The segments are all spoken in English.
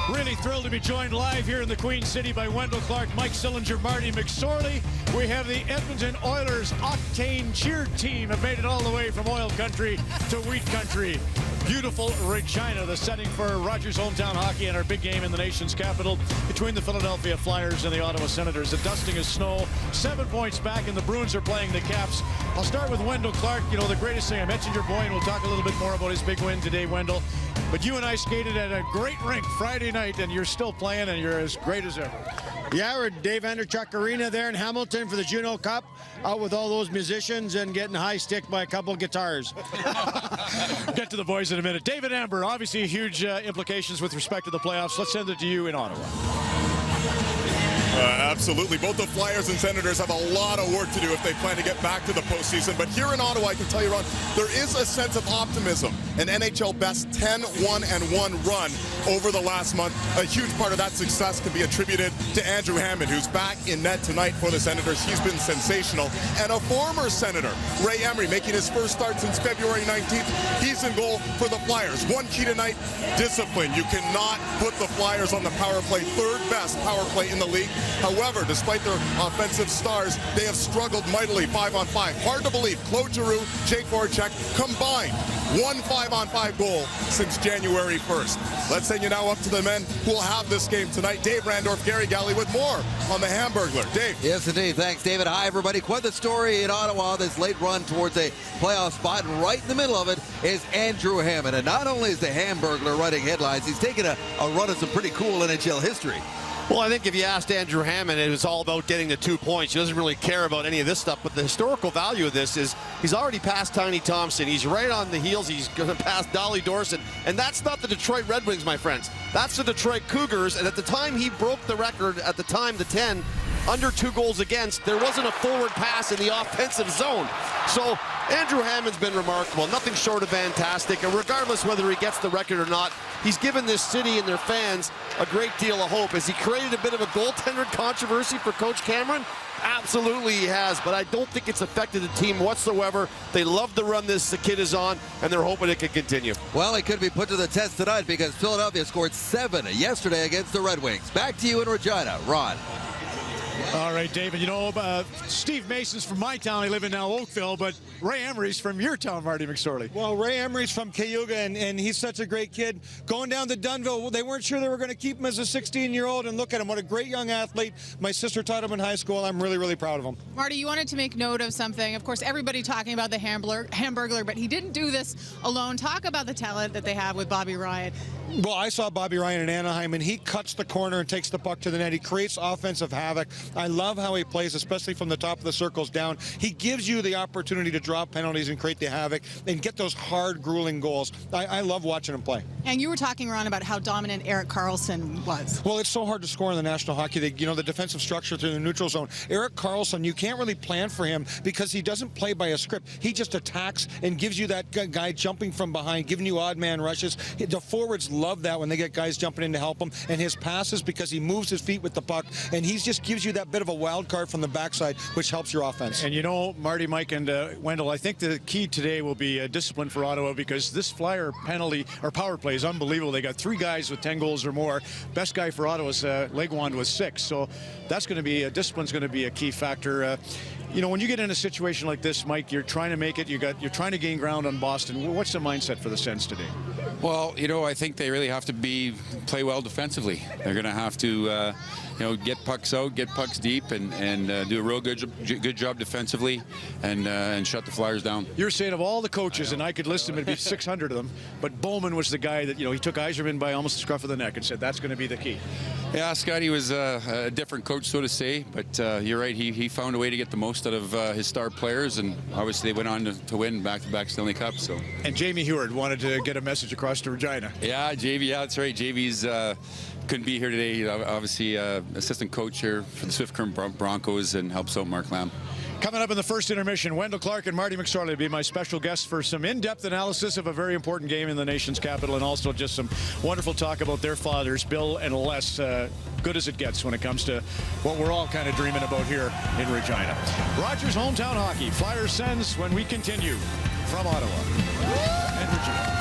Really thrilled to be joined live here in the Queen City by Wendell Clark, Mike Sillinger, Marty McSorley. We have the Edmonton Oilers Octane Cheer Team have made it all the way from oil country to wheat country. Beautiful Regina, the setting for Rogers Hometown Hockey and our big game in the nation's capital between the Philadelphia Flyers and the Ottawa Senators. The dusting is snow, 7 points back, and the Bruins are playing the Caps. I'll start with Wendell Clark. You know, the greatest thing, I mentioned your boy, and we'll talk a little bit more about his big win today, Wendell. But you and I skated at a great rink Friday night, and you're still playing, and you're as great as ever. Yeah, we're at Dave Anderchuk Arena there in Hamilton for the Juno Cup, out with all those musicians and getting high stick by a couple of guitars. Get to the boys in a minute. David Amber, obviously huge implications with respect to the playoffs. Let's send it to you in Ottawa. Absolutely. Both the Flyers and Senators have a lot of work to do if they plan to get back to the postseason. But here in Ottawa, I can tell you, Ron, there is a sense of optimism. An NHL best 10-1-1 run over the last month. A huge part of that success can be attributed to Andrew Hammond, who's back in net tonight for the Senators. He's been sensational. And a former Senator, Ray Emery, making his first start since February 19th. He's in goal for the Flyers. One key tonight, discipline. You cannot put the Flyers on the power play. Third best power play in the league. However, despite their offensive stars, they have struggled mightily 5-on-5. Hard to believe, Claude Giroux, Jake Voracek combined one 5-on-5 goal since January 1st. Let's send you now up to the men who will have this game tonight. Dave Randorf, Gary Galley with more on the Hamburglar. Dave. Yes, indeed. Thanks, David. Hi, everybody. Quite the story in Ottawa, this late run towards a playoff spot. And right in the middle of it is Andrew Hammond. And not only is the Hamburglar writing headlines, he's taken a run of some pretty cool NHL history. Well, I think if you asked Andrew Hammond, it was all about getting the 2 points. He doesn't really care about any of this stuff. But the historical value of this is he's already passed Tiny Thompson. He's right on the heels. He's going to pass Dolly Dorson. And that's not the Detroit Red Wings, my friends. That's the Detroit Cougars. And at the time he broke the record, at the time, the 10, under 2 goals against, there wasn't a forward pass in the offensive zone. So Andrew Hammond's been remarkable, nothing short of fantastic, and regardless whether he gets the record or not, he's given this city and their fans a great deal of hope. Has he created a bit of a goaltender controversy for Coach Cameron? Absolutely he has, but I don't think it's affected the team whatsoever. They love the run this kid is on, and they're hoping it can continue. Well, it could be put to the test tonight because Philadelphia scored 7 yesterday against the Red Wings. Back to you in Regina, Ron. All right, David, you know, Steve Mason's from my town. I live in now Oakville, but Ray Emery's from your town, Marty McSorley. Well, Ray Emery's from Cayuga, and he's such a great kid. Going down to Dunnville, they weren't sure they were going to keep him as a 16-year-old, and look at him. What a great young athlete. My sister taught him in high school. I'm really, really proud of him. Marty, you wanted to make note of something. Of course, everybody talking about the Hamburglar, but he didn't do this alone. Talk about the talent that they have with Bobby Ryan. Well, I saw Bobby Ryan in Anaheim, and he cuts the corner and takes the puck to the net. He creates offensive havoc. I love how he plays, especially from the top of the circles down. He gives you the opportunity to draw penalties and create the havoc and get those hard, grueling goals. I love watching him play. And you were talking, Ron, about how dominant Erik Karlsson was. Well, it's so hard to score in the National Hockey League. You know, the defensive structure through the neutral zone. Erik Karlsson, you can't really plan for him because he doesn't play by a script. He just attacks and gives you that guy jumping from behind, giving you odd man rushes. The forwards love that when they get guys jumping in to help him. And his passes, because he moves his feet with the puck, and he just gives you that bit of a wild card from the backside, which helps your offense. And you know, Marty, Mike, and Wendell, I think the key today will be discipline for Ottawa, because this Flyer penalty or power play is unbelievable. They got 3 guys with 10 goals or more. Best guy for Ottawa's Legwand with 6. So that's going to be discipline's going to be a key factor. You know, when you get in a situation like this, Mike, you're trying to make it. You're trying to gain ground on Boston. What's the mindset for the Sens today? Well, you know, I think they really have to play well defensively. They're going to have to, you know, get pucks out, get pucks deep, and do a real good job defensively, and shut the Flyers down. You're saying of all the coaches, and I could list them, it'd be 600 of them, but Bowman was the guy that, you know, he took Yzerman by almost the scruff of the neck and said that's going to be the key. Yeah, Scotty was a different coach, so to say, but you're right. He found a way to get the most out of his star players, and obviously they went on to win back-to-back Stanley Cups. So. And Jamie Heward wanted to get a message across to Regina. Yeah, JV. Yeah, that's right. JV's couldn't be here today. Obviously, assistant coach here for the Swift Current Broncos, and helps out Mark Lamb. Coming up in the first intermission, Wendell Clark and Marty McSorley will be my special guests for some in-depth analysis of a very important game in the nation's capital, and also just some wonderful talk about their fathers, Bill and Les. Good as it gets when it comes to what we're all kind of dreaming about here in Regina. Rogers Hometown Hockey, Flyers Sens, when we continue from Ottawa and Regina.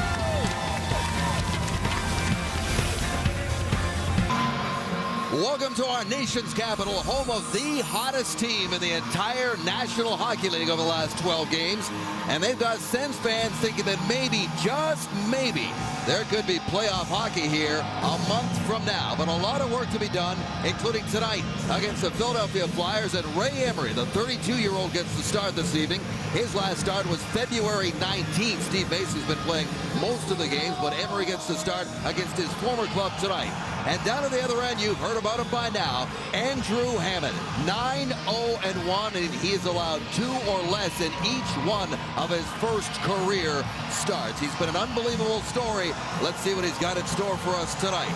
Welcome to our nation's capital, home of the hottest team in the entire National Hockey League over the last 12 games. And they've got Sens fans thinking that maybe, just maybe, there could be playoff hockey here a month from now. But a lot of work to be done, including tonight against the Philadelphia Flyers. And Ray Emery, the 32-year-old, gets the start this evening. His last start was February 19th. Steve Macy's been playing most of the games, but Emery gets the start against his former club tonight. And down at the other end, you've heard about him by now, Andrew Hammond, 9-0-1, and he is allowed 2 or less in each one of his first career starts. He's been an unbelievable story. Let's see what he's got in store for us tonight.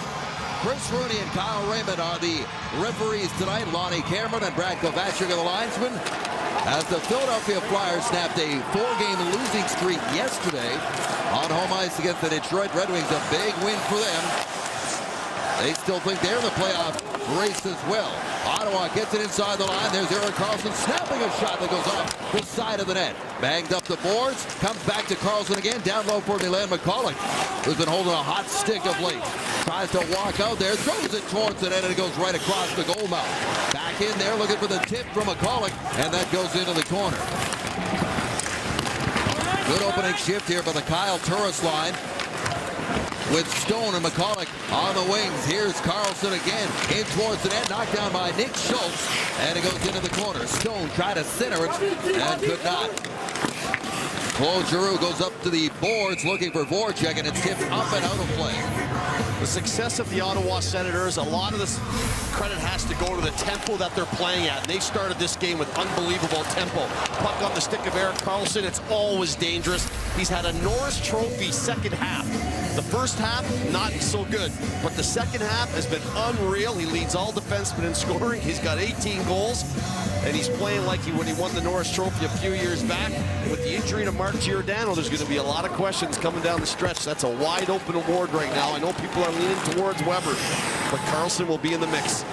Chris Rooney and Kyle Raymond are the referees tonight. Lonnie Cameron and Brad Kovacic are the linesmen. As the Philadelphia Flyers snapped a 4-game losing streak yesterday on home ice against the Detroit Red Wings, a big win for them. They still think they're in the playoff race as well. Ottawa gets it inside the line. There's Erik Karlsson snapping a shot that goes off the side of the net. Banged up the boards. Comes back to Karlsson again. Down low for Milan McCulloch, who's been holding a hot stick of late. Tries to walk out there. Throws it towards the net, and it goes right across the goal mouth. Back in there looking for the tip from McCulloch, and that goes into the corner. Good opening shift here by the Kyle Turris line, with Stone and McCulloch on the wings. Here's Karlsson again, in towards the net, knocked down by Nick Schultz, and it goes into the corner. Stone tried to center it and could not. Claude Giroux goes up to the boards looking for Voracek, and it's tipped up and out of play. The success of the Ottawa Senators, a lot of this credit has to go to the tempo that they're playing at. And they started this game with unbelievable tempo. Puck on the stick of Erik Karlsson, it's always dangerous. He's had a Norris Trophy second half. The first half, not so good, but the second half has been unreal. He leads all defensemen in scoring. He's got 18 goals, and he's playing like when he won the Norris Trophy a few years back. With the injury to Mark Giordano, there's going to be a lot of questions coming down the stretch. That's a wide open award right now. I know people are leaning towards Weber, but Karlsson will be in the mix.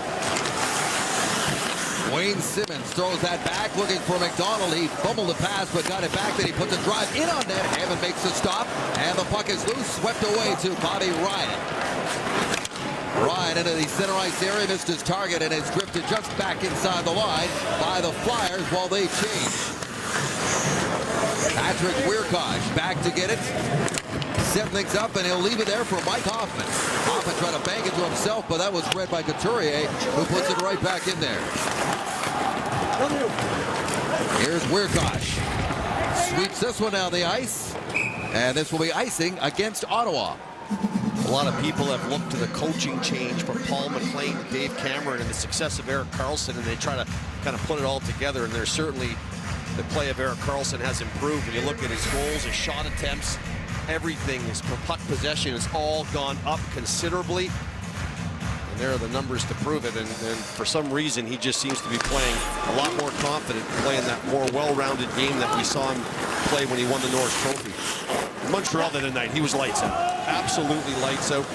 Wayne Simmons throws that back, looking for McDonald. He fumbled the pass, but got it back. Then he puts a drive in on net. Hammond makes the stop, and the puck is loose, swept away to Bobby Ryan. Ryan into the center ice area, missed his target, and is drifted just back inside the line by the Flyers while they change. Patrick Wierkosh back to get it. Set things up, and he'll leave it there for Mike Hoffman. Hoffman tried to bang it to himself, but that was read by Couturier, who puts it right back in there. Here's Wierkosh. Sweeps this one down the ice, and this will be icing against Ottawa. A lot of people have looked to the coaching change from Paul McLean to Dave Cameron and the success of Erik Karlsson, and they try to kind of put it all together, and there's certainly the play of Erik Karlsson has improved. When you look at his goals, his shot attempts, everything, his puck possession has all gone up considerably. And there are the numbers to prove it. And for some reason, he just seems to be playing a lot more confident, playing that more well-rounded game that we saw him play when he won the Norris Trophy. In Montreal the other night, he was lights out. Absolutely lights out.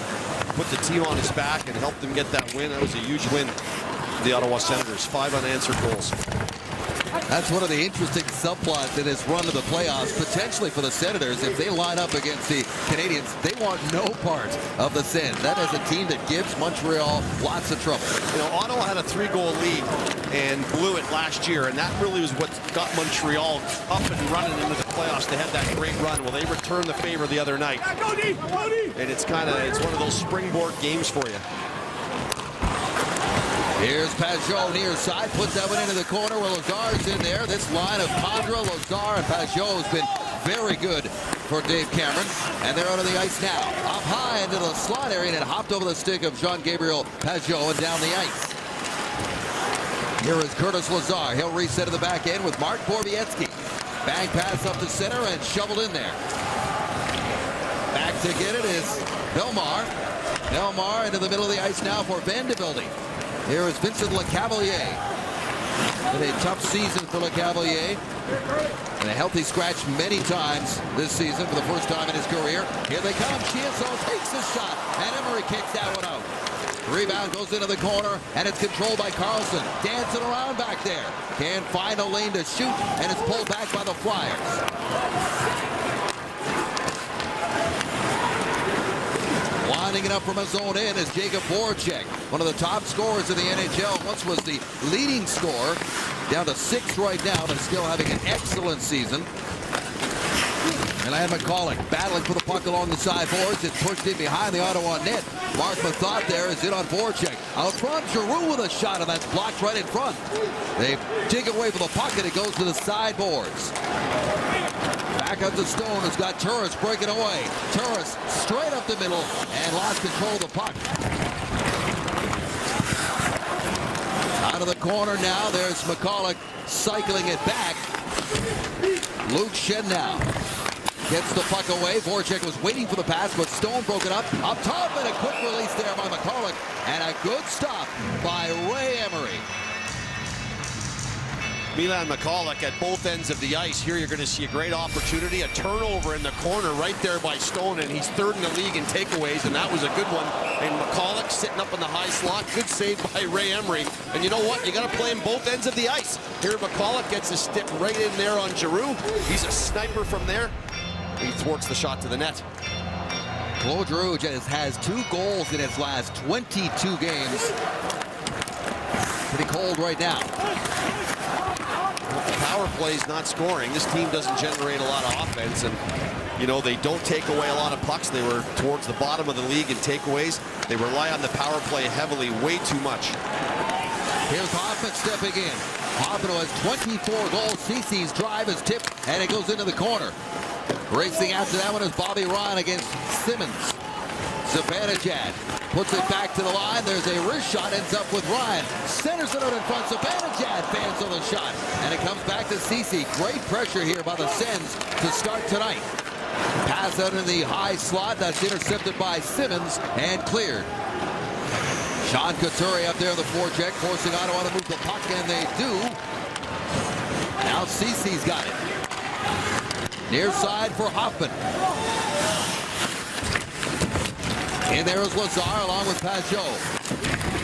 Put the team on his back and helped them get that win. That was a huge win for the Ottawa Senators. 5 unanswered goals. That's one of the interesting subplots in this run to the playoffs, potentially for the Senators. If they line up against the Canadiens, they want no part of the Sens. That is a team that gives Montreal lots of trouble. You know, Ottawa had a 3-goal lead and blew it last year, and that really was what got Montreal up and running into the playoffs. They had that great run. Well, they returned the favor the other night. And it's one of those springboard games for you. Here's Pajot near side, puts that one into the corner where Lazar's in there. This line of Condra, Lazar, and Pajot has been very good for Dave Cameron. And they're out of the ice now. Up high into the slot area, and it hopped over the stick of Jean-Gabriel Pajot and down the ice. Here is Curtis Lazar. He'll reset to the back end with Mark Borowiecki. Bang pass up the center and shoveled in there. Back to get it is Belmar. Belmar into the middle of the ice now for Van de Velde. Here is Vincent Lecavalier. Been a tough season for Lecavalier. And a healthy scratch many times this season for the first time in his career. Here they come. Chiasson takes the shot, and Emery kicks that one out. Rebound goes into the corner, and it's controlled by Karlsson. Dancing around back there. Can't find a lane to shoot, and it's pulled back by the Flyers. Winding it up from his own end is Jakub Voracek, one of the top scorers in the NHL. Once was the leading scorer, down to 6th right now, but still having an excellent season. Milan Michalek battling for the puck along the side boards. It's pushed in behind the Ottawa net. Mark Methot there is in on Voracek. Out front, Giroux with a shot, and that's blocked right in front. They dig away from the puck, and it goes to the side boards. Back up to Stone, who's got Turris breaking away. Turris straight up the middle and lost control of the puck. Out of the corner now, there's Michalek cycling it back. Luke Schenn gets the puck away. Voracek was waiting for the pass, but Stone broke it up. Up top, and a quick release there by Michalek. And a good stop by Ray Emery. Milan Michalek at both ends of the ice. Here you're going to see a great opportunity. A turnover in the corner right there by Stone, and he's 3rd in the league in takeaways, and that was a good one. And Michalek sitting up in the high slot. Good save by Ray Emery. And you know what? You got to play him both ends of the ice. Here Michalek gets his stick right in there on Giroux. He's a sniper from there. He thwarts the shot to the net. Claude Giroux has 2 goals in his last 22 games. Pretty cold right now. Power plays not scoring. This team doesn't generate a lot of offense, and you know they don't take away a lot of pucks. They were towards the bottom of the league in takeaways. They rely on the power play heavily, way too much. Here's Hoffman stepping in. Hoffman has 24 goals. Cece's drive is tipped, and it goes into the corner. Racing after that one is Bobby Ryan against Simmons. Zibanejad puts it back to the line. There's a wrist shot, ends up with Ryan. Centers it out in front. Zibanejad fans on the shot. And it comes back to Cece. Great pressure here by the Sens to start tonight. Pass out in the high slot. That's intercepted by Simmons and cleared. Sean Couturier up there in the forecheck, forcing Ottawa to move the puck, and they do. Now Cece's got it. Near side for Hoffman. And there is Lazar along with Pajot.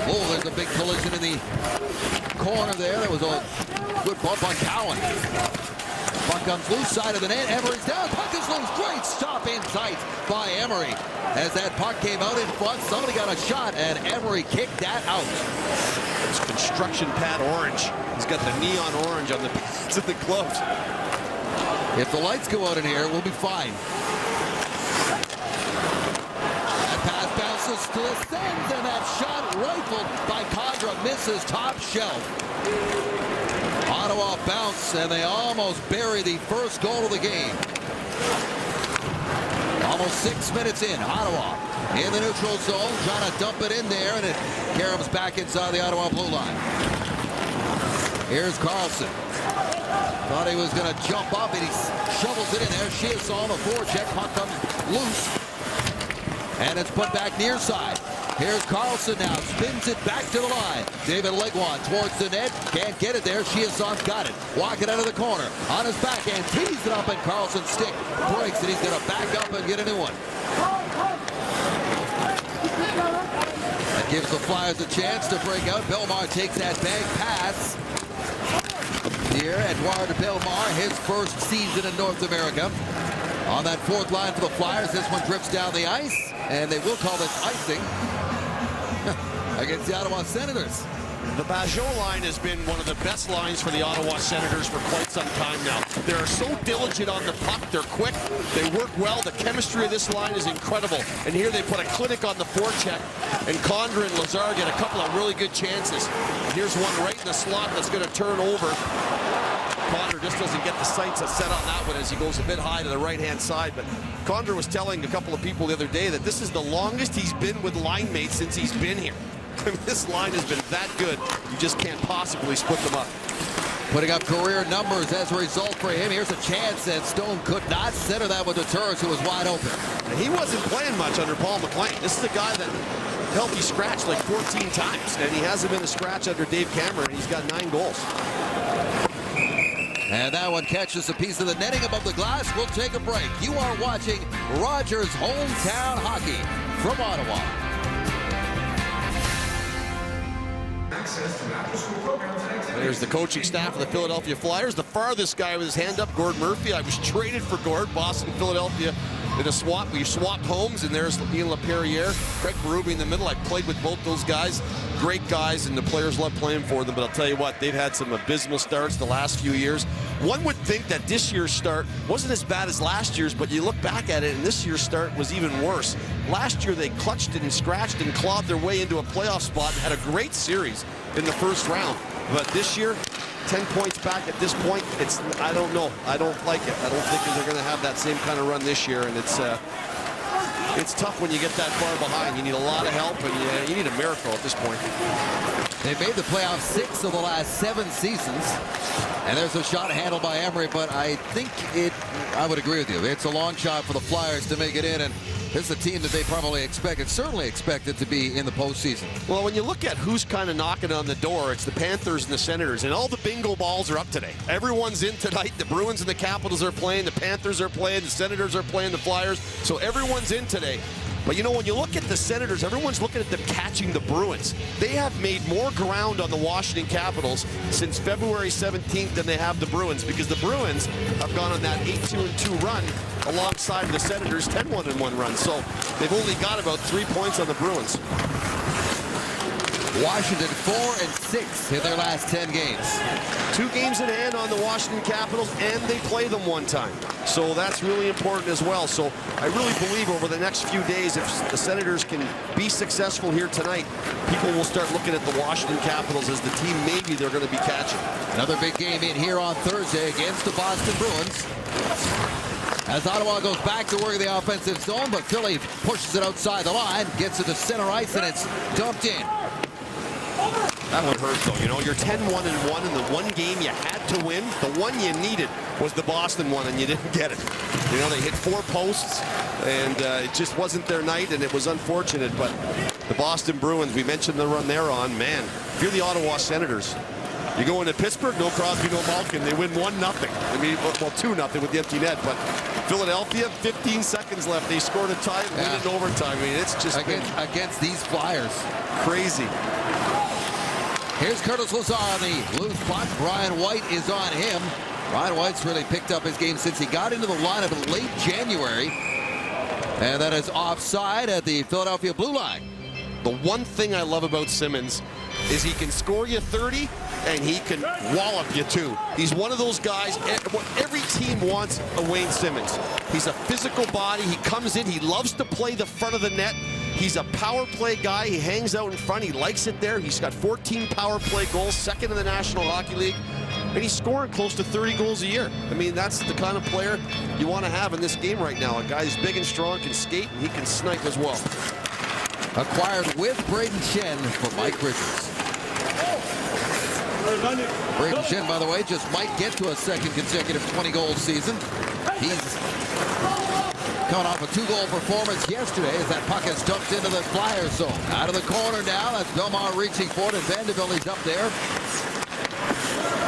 Oh, there's a big collision in the corner there. There was a good bump on Cowan. Puck comes loose, side of the net. Emery's down. Puck is loose. Great stop in sight by Emery. As that puck came out in front, somebody got a shot, and Emery kicked that out. It's construction pad orange. He's got the neon orange on the pads of the gloves. If the lights go out in here, we'll be fine. That pass bounces to the Sens, and that shot rifled by Condra misses top shelf. Ottawa bounce, and they almost bury the first goal of the game. Almost 6 minutes in. Ottawa in the neutral zone, trying to dump it in there, and it caroms back inside the Ottawa blue line. Here's Carlson. Thought he was going to jump up, and he shovels it in there. Chiasson, the forecheck, puck comes loose, and it's put back near side. Here's Carlson now, spins it back to the line. David Legwand towards the net, can't get it there. Chiasson's got it. Walk it out of the corner. On his backhand, tees it up, and Carlson's stick breaks, and he's going to back up and get a new one. That gives the Flyers a chance to break out. Bellemare takes that bag pass. Here, Edouard Bellemare, his first season in North America. On that 4th line for the Flyers, this one drifts down the ice, and they will call this icing against the Ottawa Senators. The Pajot line has been one of the best lines for the Ottawa Senators for quite some time now. They're so diligent on the puck. They're quick. They work well. The chemistry of this line is incredible. And here they put a clinic on the forecheck, and Condra and Lazar get a couple of really good chances. And here's one right in the slot that's going to turn over. Condra just doesn't get the sights set on that one as he goes a bit high to the right-hand side. But Condra was telling a couple of people the other day that this is the longest he's been with line mates since he's been here. This line has been that good. You just can't possibly split them up. Putting up career numbers as a result for him. Here's a chance, and Stone could not center that with the Turris, who was wide open. And he wasn't playing much under Paul McLean. This is a guy that healthy scratched like 14 times, and he hasn't been a scratch under Dave Cameron. He's got 9 goals. And that one catches a piece of the netting above the glass. We'll take a break. You are watching Rogers Hometown Hockey from Ottawa. There's the coaching staff of the Philadelphia Flyers. The farthest guy with his hand up, Gord Murphy. I was traded for Gord. Boston, Philadelphia in a swap. We swapped homes, and there's Ian LaPerriere, Craig Berube in the middle. I played with both those guys. Great guys, and the players love playing for them. But I'll tell you what, they've had some abysmal starts the last few years. One would think that this year's start wasn't as bad as last year's, but you look back at it, and this year's start was even worse. Last year, they clutched and scratched and clawed their way into a playoff spot and had a great series in the first round. But this year, 10 points back at this point, I don't know. I don't like it. I don't think they're going to have that same kind of run this year, and it's tough when you get that far behind. You need a lot of help, and you need a miracle at this point. They've made the playoffs 6 of the last 7 seasons. And there's a shot handled by Emery, but I think I would agree with you. It's a long shot for the Flyers to make it in, and this is a team that they probably certainly expected to be in the postseason. Well, when you look at who's kind of knocking on the door, it's the Panthers and the Senators, and all the bingo balls are up today. Everyone's in tonight. The Bruins and the Capitals are playing. The Panthers are playing. The Senators are playing the Flyers. So everyone's in today. But, you know, when you look at the Senators, everyone's looking at them catching the Bruins. They have made more ground on the Washington Capitals since February 17th than they have the Bruins, because the Bruins have gone on that 8-2-2 run alongside the Senators' 10-1-1 run. So they've only got about 3 points on the Bruins. Washington 4-6 in their last 10 games. 2 games in hand on the Washington Capitals, and they play them one time. So that's really important as well. So I really believe over the next few days, if the Senators can be successful here tonight, people will start looking at the Washington Capitals as the team maybe they're going to be catching. Another big game in here on Thursday against the Boston Bruins. As Ottawa goes back to work the offensive zone, but Philly pushes it outside the line, gets it to center ice, and it's dumped in. That one hurt, though. You know, you're 10-1-1 in the one game you had to win. The one you needed was the Boston one, and you didn't get it. You know, they hit 4 posts, and it just wasn't their night, and it was unfortunate. But the Boston Bruins, we mentioned the run they're on. Man, if you're the Ottawa Senators, you go into Pittsburgh, no Crosby, no Malkin. They win 1-0. I mean, well, 2-0 with the empty net. But Philadelphia, 15 seconds left. They scored a tie and win it in overtime. I mean, it's just against these Flyers. Crazy. Here's Curtis Lazar on the loose puck. Brian White is on him. Brian White's really picked up his game since he got into the lineup in late January. And that is offside at the Philadelphia blue line. The one thing I love about Simmons is he can score you 30 and he can wallop you too. He's one of those guys, every team wants a Wayne Simmons. He's a physical body. He comes in, he loves to play the front of the net. He's a power play guy. He hangs out in front. He likes it there. He's got 14 power play goals, second in the National Hockey League. And he's scoring close to 30 goals a year. I mean, that's the kind of player you want to have in this game right now. A guy who's big and strong, can skate, and he can snipe as well. Acquired with Braden Shen for Mike Richards. Braden Shen, by the way, just might get to a second consecutive 20-goal season. He's coming off a 2-goal performance yesterday as that puck is dumped into the Flyer zone. Out of the corner now, that's Bellemare reaching for it, and Vanderbilt is up there.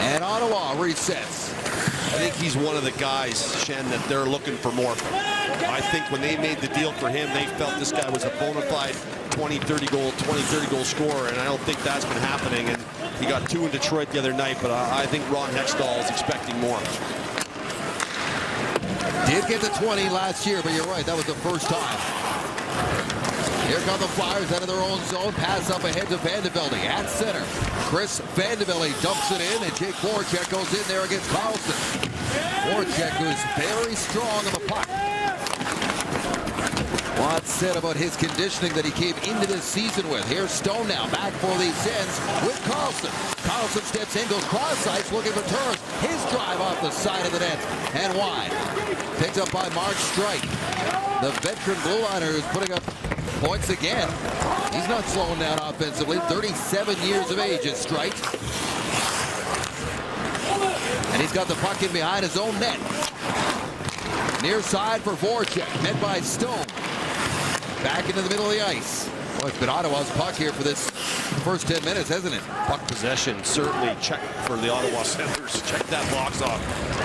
And Ottawa resets. I think he's one of the guys, Shen, that they're looking for more from. I think when they made the deal for him, they felt this guy was a bona fide 20-30 goal scorer, and I don't think that's been happening. And he got 2 in Detroit the other night, but I think Ron Hextall is expecting more. Did get to 20 last year, but you're right, that was the first time. Here come the Flyers out of their own zone. Pass up ahead to Vanderbilt at center. Chris Vanderbilt dumps it in, and Jake Voracek goes in there against Carlson. Voracek, who's very strong on the puck. What's said about his conditioning that he came into this season with. Here's Stone now, back for the Sens with Carlson. Carlson steps in, goes cross ice, looking for Turris. His drive off the side of the net and wide. Picked up by Mark Streit. The veteran blue liner who's putting up points again. He's not slowing down offensively. 37 years of age is Streit. And he's got the puck in behind his own net. Near side for Voracek, met by Stone. Back into the middle of the ice. Well, it's been Ottawa's puck here for this first 10 minutes, hasn't it? Puck possession, certainly check for the Ottawa Senators. Check that box off.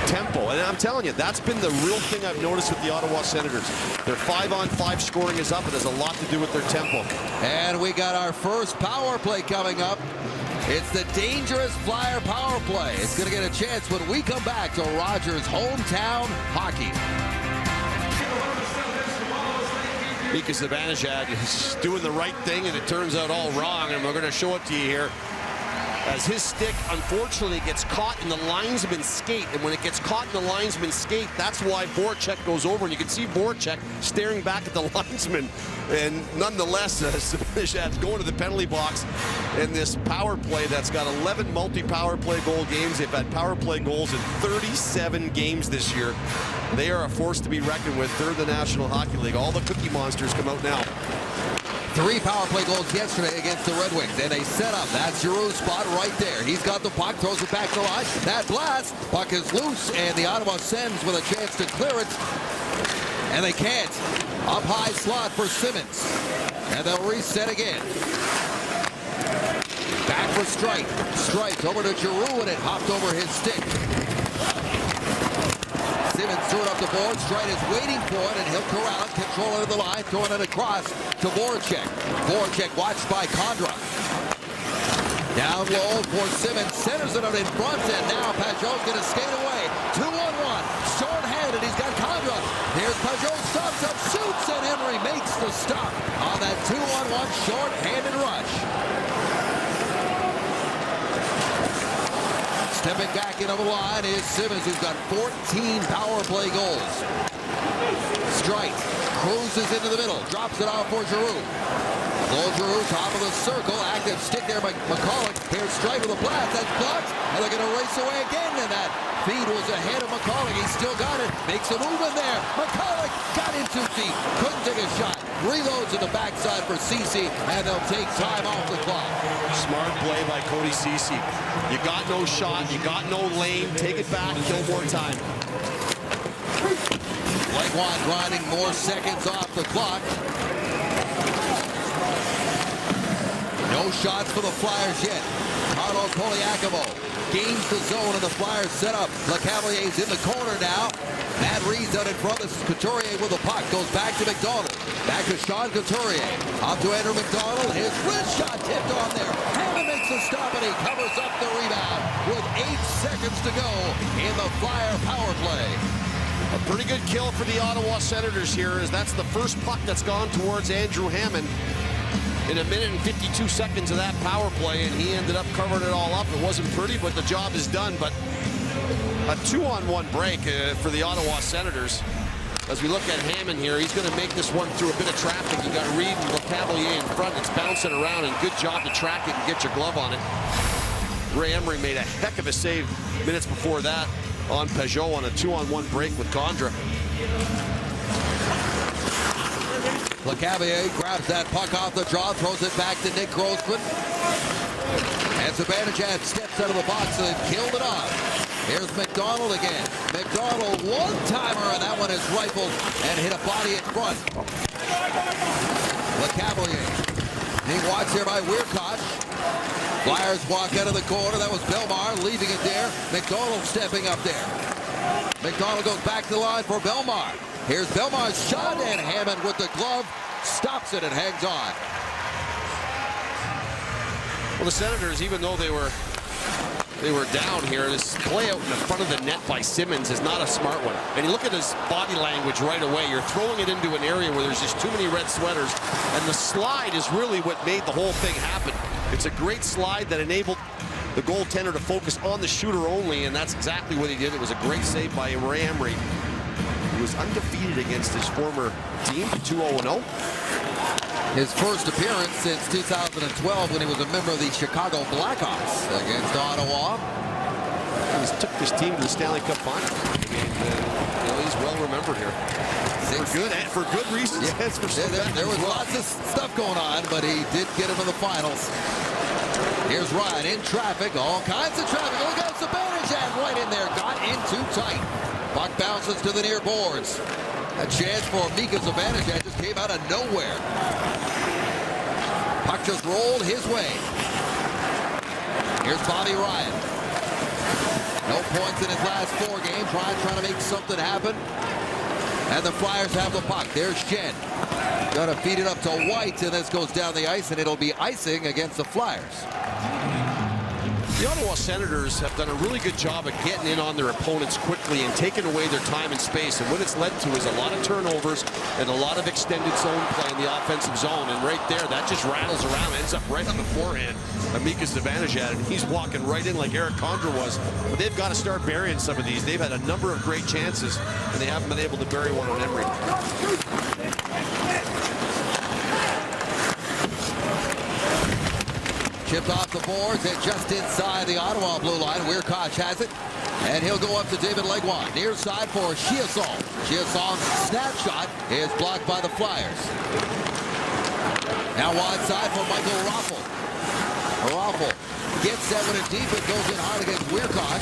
Tempo, and I'm telling you, that's been the real thing I've noticed with the Ottawa Senators. Their 5-on-5 scoring is up. It has a lot to do with their tempo. And we got our first power play coming up. It's the dangerous Flyer power play. It's going to get a chance when we come back to Rogers Hometown Hockey. Mika Zibanejad is doing the right thing, and it turns out all wrong, and we're going to show it to you here. As his stick, unfortunately, gets caught in the linesman's skate. And when it gets caught in the linesman's skate, that's why Voracek goes over. And you can see Voracek staring back at the linesman. And nonetheless, Zibanejad's going to the penalty box in this power play that's got 11 multi-power play goal games. They've had power play goals in 37 games this year. They are a force to be reckoned with. They're the National Hockey League. All the Cookie Monsters come out now. 3 power play goals yesterday against the Red Wings, and they set up. That's Giroux's spot right there. He's got the puck, throws it back to the line. That blast, puck is loose, and the Ottawa Sens with a chance to clear it, and they can't. Up high slot for Simmons, and they'll reset again. Back for Streit. Streit over to Giroux, and it hopped over his stick. Simmons threw it up the board. Streit is waiting for it, and he'll corral it, control it of the line, throwing it across to Voracek. Voracek watched by Condra. Down low for Simmons, centers it out in front, and now Pajot's going to skate away. 2-on-1, short-handed, he's got Condra. Here's Pajot, stops up, shoots, and Emery makes the stop on that 2-on-1 short-handed rush. Stepping back into the line is Simmons, who's got 14 power play goals. Streit cruises into the middle, drops it off for Giroux. Low Giroux, top of the circle, active stick there by McCulloch. Here's Streit with a blast, that's blocked, and they're going to race away again, and that feed was ahead of McCulloch. He's still got it, makes a move in there. McCulloch got in 2 feet, couldn't take a shot. Reloads at the backside for Ceci, and they'll take time off the clock. Smart play by Cody Ceci. You got no shot, you got no lane, take it back, kill more time. Legwand grinding more seconds off the clock. No shots for the Flyers yet. Carlos Poliakovo gains the zone, and the Flyers set up. LeCavalier's in the corner now. Matt Reed's out in front. This is Couturier with the puck. Goes back to McDonald. Back to Sean Couturier. Up to Andrew McDonald. His wrist shot tipped on there. Hammond makes a stop, and he covers up the rebound with 8 seconds to go in the Flyer power play. A pretty good kill for the Ottawa Senators here, as that's the first puck that's gone towards Andrew Hammond in 1 minute and 52 seconds of that power play, and he ended up covering it all up. It wasn't pretty, but the job is done. But a 2-on-1 break for the Ottawa Senators. As we look at Hammond here, he's going to make this one through a bit of traffic. You got Reed and LeCavalier in front. It's bouncing around, and good job to track it and get your glove on it. Ray Emery made a heck of a save minutes before that on Pajot on a 2-on-1 break with Condra. LeCavalier grabs that puck off the draw, throws it back to Nick Grossman. And Zibanejad steps out of the box and killed it off. Here's McDonald again. McDonald, one-timer, and that one is rifled and hit a body in front. LeCavalier being watched here by Weirkoch. Flyers walk out of the corner. That was Belmar leaving it there. McDonald stepping up there. McDonald goes back to the line for Belmar. Here's Belmar's shot, and Hammond with the glove stops it and hangs on. Well, the Senators, even though they were down here, this play out in the front of the net by Simmons is not a smart one. And you look at his body language right away. You're throwing it into an area where there's just too many red sweaters, and the slide is really what made the whole thing happen. It's a great slide that enabled the goaltender to focus on the shooter only, and that's exactly what he did. It was a great save by Ray Emery. He was undefeated against his former team, 2-0-0. His first appearance since 2012 when he was a member of the Chicago Blackhawks against Ottawa. He took his team to the Stanley Cup Final. I mean, he's well remembered here. For good reasons. Yeah. There was lots of stuff going on, but he did get him in the finals. Here's Ryan in traffic, all kinds of traffic. Look out, Zibanejad right in there, got in too tight. Puck bounces to the near boards. A chance for Mika Zibanejad just came out of nowhere. Puck just rolled his way. Here's Bobby Ryan. No points in his last 4 games. Ryan trying to make something happen. And the Flyers have the puck. There's Shen. Gonna feed it up to White, and this goes down the ice, and it'll be icing against the Flyers. The Ottawa Senators have done a really good job of getting in on their opponents quickly and taking away their time and space. And what it's led to is a lot of turnovers and a lot of extended zone play in the offensive zone. And right there, that just rattles around, ends up right on the forehand of Mika Zibanejad. And he's walking right in like Eric Condra was. But they've got to start burying some of these. They've had a number of great chances, and they haven't been able to bury one on Emery. Chipped off the boards and just inside the Ottawa blue line. Weirkoch has it. And he'll go up to David Legwand. Near side for Chiasson. Chiasson's snapshot is blocked by the Flyers. Now wide side for Michael Raffl. Raffl gets that one in deep. It goes in hard against Weirkoch.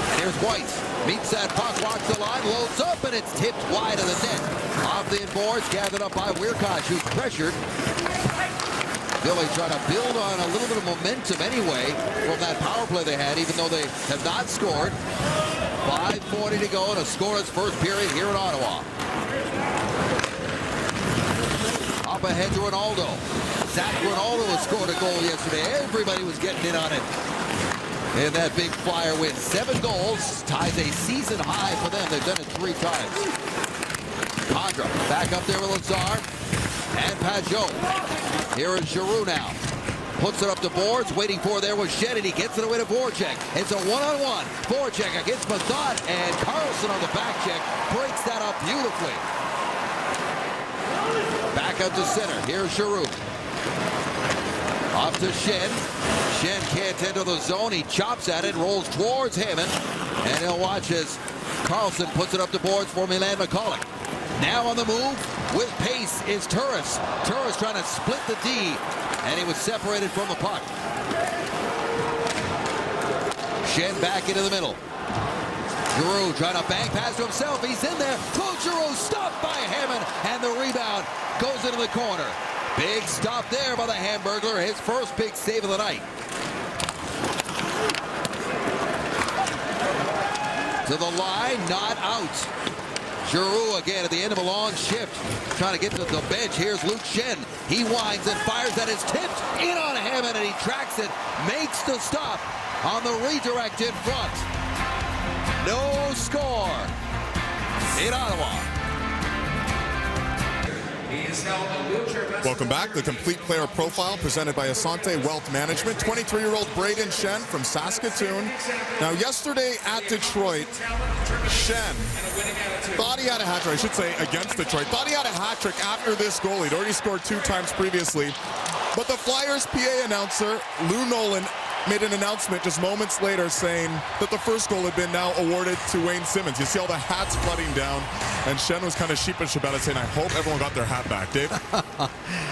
And here's White. Meets that puck, walks the line, loads up, and it's tipped wide of the net. Off the inboards, gathered up by Weirkoch, who's pressured. Philly trying to build on a little bit of momentum anyway from that power play they had, even though they have not scored. 5:40 to go in a scoreless first period here in Ottawa. Up ahead to Ronaldo. Zach Ronaldo has scored a goal yesterday. Everybody was getting in on it. And that big Flyer win. 7 goals, ties a season high for them. They've done it 3 times. Condra back up there with Lazar and Pajot. Here is Giroux now. Puts it up the boards, waiting for there was Shed, and he gets it away to Voracek. It's a one-on-one. Voracek against Mathot, and Carlson on the back check breaks that up beautifully. Back up to center. Here's Giroux. Off to Shen. Shen can't enter the zone. He chops at it, rolls towards Hammond, and he'll watch as Carlson puts it up the boards for Milan McCulloch. Now on the move with pace is Turris. Turris trying to split the D, and he was separated from the puck. Shen back into the middle. Giroux trying to bank pass to himself. He's in there. Claude Giroux stopped by Hammond, and the rebound goes into the corner. Big stop there by the Hamburglar, his first big save of the night. To the line, not out. Giroux again at the end of a long shift, trying to get to the bench. Here's Luke Shen. He winds and fires that is tipped in on Hammond, and he tracks it, makes the stop on the redirect in front. No score in Ottawa. Welcome back. The complete player profile presented by Asante Wealth Management. 23-year-old Braden Shen from Saskatoon. Now, yesterday at Detroit, Shen thought he had a hat trick, I should say against Detroit, thought he had a hat trick after this goal. He'd already scored 2 times previously. But the Flyers PA announcer, Lou Nolan, made an announcement just moments later saying that the first goal had been now awarded to Wayne Simmons. You see all the hats flooding down, and Shen was kind of sheepish about it, saying, I hope everyone got their hat back. Dave?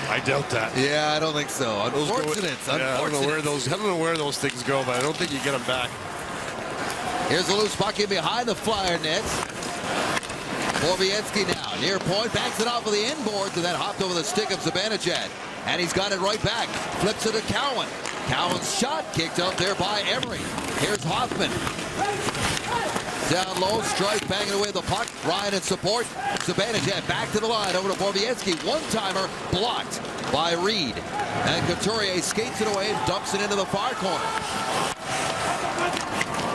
I doubt that. Yeah, I don't think so. Unfortunate. I don't know where those things go, but I don't think you get them back. Here's a loose puck in behind the Flyer net. Borowiecki now, near point, backs it off of the inboard, and then hopped over the stick of Zibanejad. And he's got it right back. Flips it to Cowan. Cowan's shot kicked up there by Emery. Here's Hoffman. Down low, Strife banging away the puck. Ryan in support. Zibanejad back to the line, over to Borowiecki. One-timer blocked by Reed. And Couturier skates it away and dumps it into the far corner.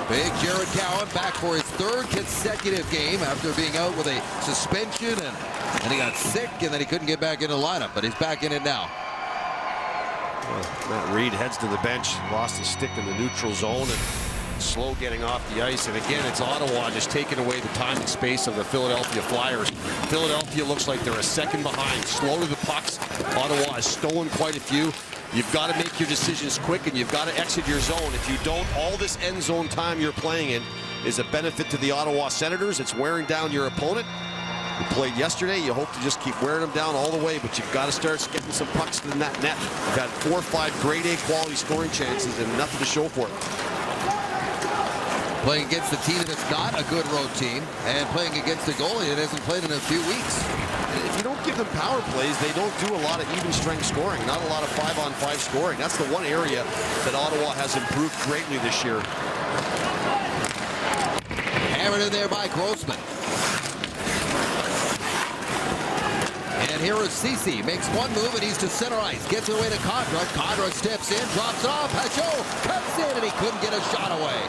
Big Jared Cowan back for his 3rd consecutive game after being out with a suspension, and he got sick, and then he couldn't get back in the lineup, but he's back in it now. Matt Reed heads to the bench, lost his stick in the neutral zone, and slow getting off the ice. And again, it's Ottawa just taking away the time and space of the Philadelphia Flyers. Philadelphia looks like they're a second behind, slow to the pucks. Ottawa has stolen quite a few. You've got to make your decisions quick, and you've got to exit your zone. If you don't, all this end zone time you're playing in is a benefit to the Ottawa Senators. It's wearing down your opponent. You played yesterday. You hope to just keep wearing them down all the way, but you've got to start getting some pucks to the net. You've had 4 or 5 grade A quality scoring chances and nothing to show for it. Playing against a team that's not a good road team, and playing against a goalie that hasn't played in a few weeks. If you don't give them power plays, they don't do a lot of even strength scoring, not a lot of 5-on-5 scoring. That's the one area that Ottawa has improved greatly this year. Hammered in there by Grossman. And here is Ceci. Makes one move, and he's to center ice. Gets it away to Condra. Condra steps in, drops it off. Pachot cuts in, and he couldn't get a shot away.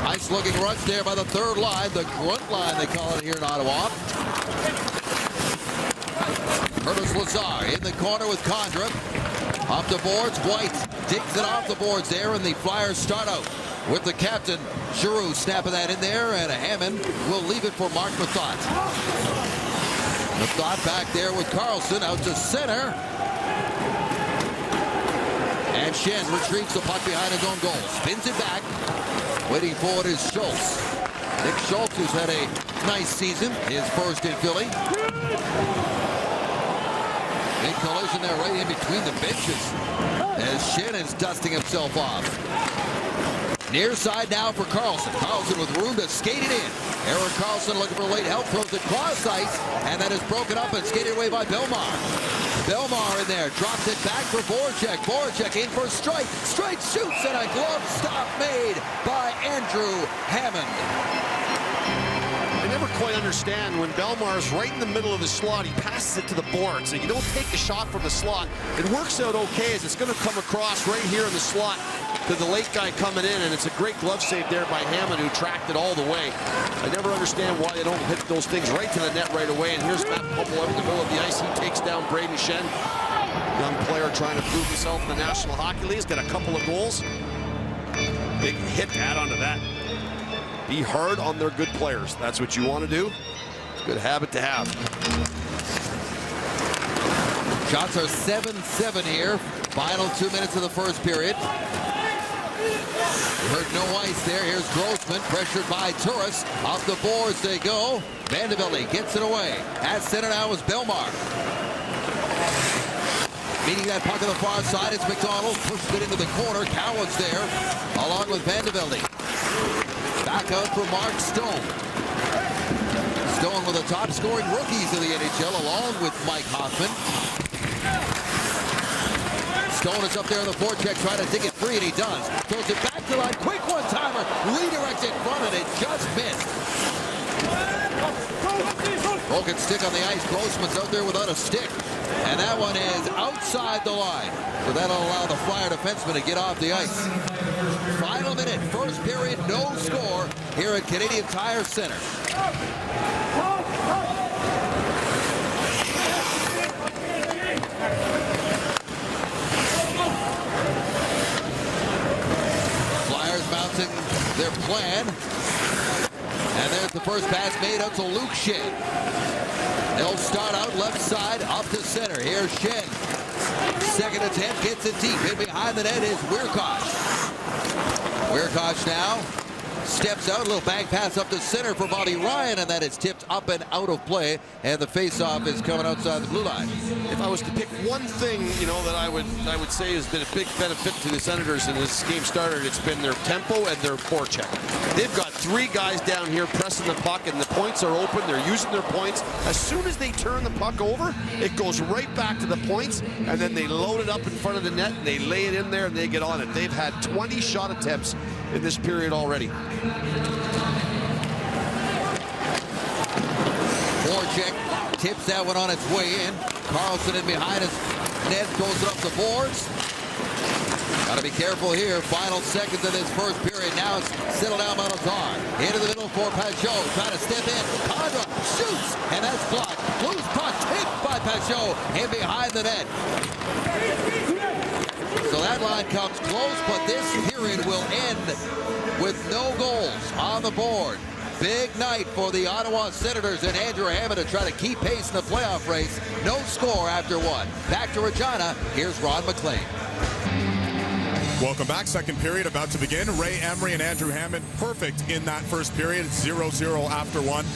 Nice-looking rush there by the third line, the grunt line they call it here in Ottawa. Curtis Lazar in the corner with Condra. Off the boards, White digs it off the boards there, and the Flyers start out with the captain, Giroux, snapping that in there, and Hammond will leave it for Mark Methot. Methot back there with Carlson out to center. And Schenn retrieves the puck behind his own goal. Spins it back. Waiting for it is Schultz. Nick Schultz, who's had a nice season, his first in Philly. Big collision there right in between the benches as Schenn is dusting himself off. Near side now for Carlson. Carlson with room to skate it in. Erik Karlsson looking for late help, throws it cross ice, and that is broken up and skated away by Bellemare. Bellemare in there, drops it back for Voracek. Voracek in for Streit. Streit shoots, and a glove stop made by Andrew Hammond. I never quite understand when Bellemare's right in the middle of the slot, he passes it to the board. So you don't take a shot from the slot. It works out okay as it's going to come across right here in the slot to the late guy coming in, and it's a great glove save there by Hammond, who tracked it all the way. I never understand why they don't hit those things right to the net right away. And here's Matt Puempel out in the middle of the ice. He takes down Brayden Schenn. Young player trying to prove himself in the National Hockey League. He's got a couple of goals. Big hit to add onto that. Be hard on their good players. That's what you want to do. It's a good habit to have. Shots are 7-7 here. Final 2 minutes of the first period. We heard no ice there. Here's Grossman, pressured by Turris. Off the boards they go. Vandevelde gets it away. At center now is Bellemare. Meeting that puck on the far side, it's McDonald. Pushes it into the corner. Cowan's there, along with Vandevelde. Back out for Mark Stone. Stone with the top scoring rookies of the NHL, along with Mike Hoffman. Stone is up there in the forecheck trying to dig it free, and he does. Throws it back to the line. Quick one-timer. Redirect in front, and it just missed. Broken stick on the ice. Grossman's out there without a stick. And that one is outside the line. So that'll allow the Flyer defenseman to get off the ice. Final minute, first period, no score here at Canadian Tire Center. Flyers mounting their plan. And there's the first pass made out to Luke Schenn. They'll start out left side, up to center. Here's Schenn. Second attempt, gets it deep. In behind the net is Wiercott. Wiercott now steps out, a little back pass up to center for Bobby Ryan, and that is tipped up and out of play, and the face-off is coming outside the blue line. If I was to pick one thing, you know, that I would say has been a big benefit to the Senators in this game started, it's been their tempo and their forecheck. They've got three guys down here pressing the puck, and the points are open. They're using their points. As soon as they turn the puck over, it goes right back to the points, and then they load it up in front of the net, and they lay it in there, and they get on it. They've had 20 shot attempts in this period already. Voracek tips that one on its way in. Karlsson in behind his net, goes it up the boards. Got to be careful here. Final seconds of this first period. Now it's settled down Malazar. Into the middle for Pachot. Trying to step in. Condra shoots, and that's blocked. Loose puck tipped by Pachot in behind the net. So that line comes close, but this period will end with no goals on the board. Big night for the Ottawa Senators and Andrew Hammond to try to keep pace in the playoff race. No score after one. Back to Regina. Here's Ron McLean. Welcome back. Second period about to begin. Ray Emery and Andrew Hammond perfect in that first period. 0-0 after one.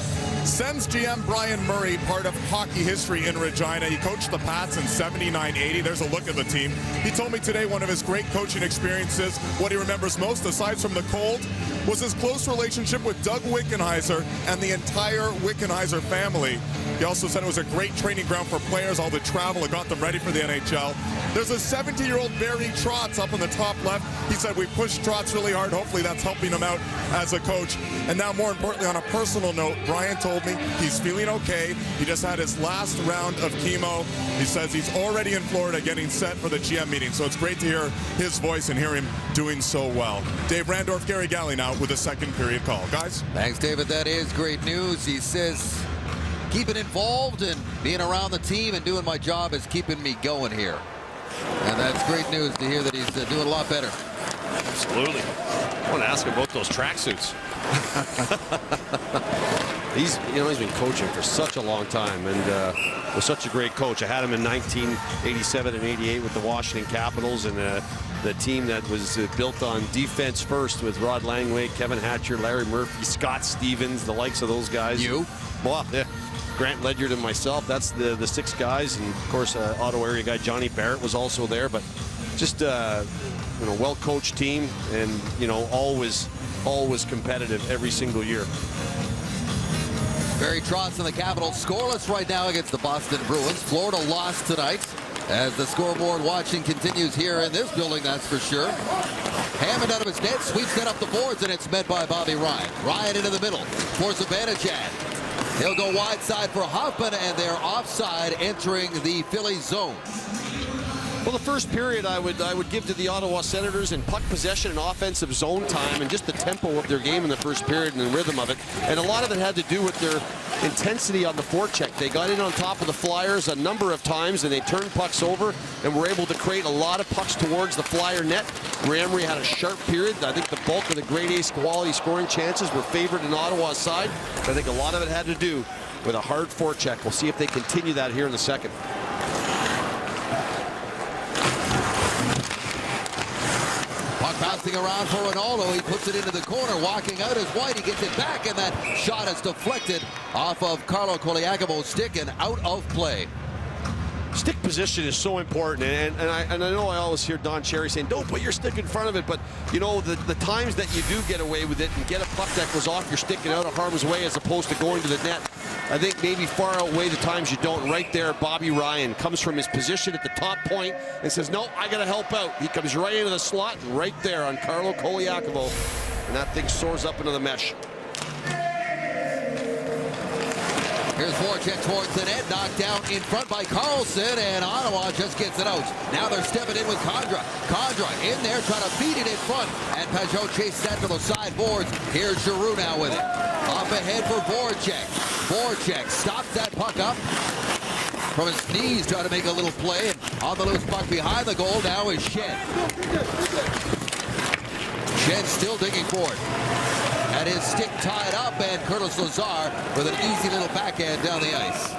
Sens GM Brian Murray, part of hockey history in Regina. He coached the Pats in 79-80. There's a look at the team. He told me today one of his great coaching experiences, what he remembers most, aside from the cold, was his close relationship with Doug Wickenheiser and the entire Wickenheiser family. He also said it was a great training ground for players, all the travel, it got them ready for the NHL. There's a 70-year-old Barry Trotz up in the top left. He said we pushed Trotz really hard. Hopefully that's helping him out as a coach. And now, more importantly, on a personal note, Brian told told me he's feeling okay. He just had his last round of chemo. He says he's already in Florida getting set for the GM meeting. So it's great to hear his voice and hear him doing so well. Dave Randorf, Gary Galley now with a second period call. Guys? Thanks, David. That is great news. He says keeping involved and being around the team and doing my job is keeping me going here. And that's great news to hear that he's doing a lot better. Absolutely. I want to ask him about those tracksuits. He's been coaching for such a long time and was such a great coach. I had him in 1987 and 88 with the Washington Capitals and the team that was built on defense first with Rod Langway, Kevin Hatcher, Larry Murphy, Scott Stevens, the likes of those guys. You? Well, yeah. Grant Ledyard and myself, that's the 6 guys. And of course, Ottawa area guy Johnny Barrett was also there. But just well-coached team and, always competitive every single year. Barry Trotz and the Capitals scoreless right now against the Boston Bruins. Florida lost tonight as the scoreboard watching continues here in this building, that's for sure. Hammond out of his net, sweeps that up the boards, and it's met by Bobby Ryan. Ryan into the middle for Zibanejad. He'll go wide side for Hoffman, and they're offside entering the Phillies zone. Well, the first period I would give to the Ottawa Senators in puck possession and offensive zone time and just the tempo of their game in the first period and the rhythm of it. And a lot of it had to do with their intensity on the forecheck. They got in on top of the Flyers a number of times and they turned pucks over and were able to create a lot of pucks towards the Flyer net. Ray Emery had a sharp period. I think the bulk of the grade A quality scoring chances were favored in Ottawa's side. I think a lot of it had to do with a hard forecheck. We'll see if they continue that here in the second. Puck bouncing around for Ronaldo. He puts it into the corner. Walking out is White. He gets it back, and that shot is deflected off of Carlo Koliakovo's stick and out of play. Stick position is so important, and I know I always hear Don Cherry saying, don't put your stick in front of it, but the times that you do get away with it and get a puck that goes off your stick and out of harm's way as opposed to going to the net, I think maybe far outweigh the times you don't. Right there, Bobby Ryan comes from his position at the top point and says, no, I got to help out. He comes right into the slot and right there on Carlo Koliakovo, and that thing soars up into the mesh. Here's Voracek towards the net, knocked down in front by Carlson, and Ottawa just gets it out. Now they're stepping in with Condra. Condra in there, trying to feed it in front, and Pajot chases that to the sideboards. Here's Giroux now with it. Up ahead for Voracek. Voracek stops that puck up from his knees, trying to make a little play, and on the loose puck behind the goal now is Shen. Shen still digging for it. Had his stick tied up, and Curtis Lazar with an easy little backhand down the ice.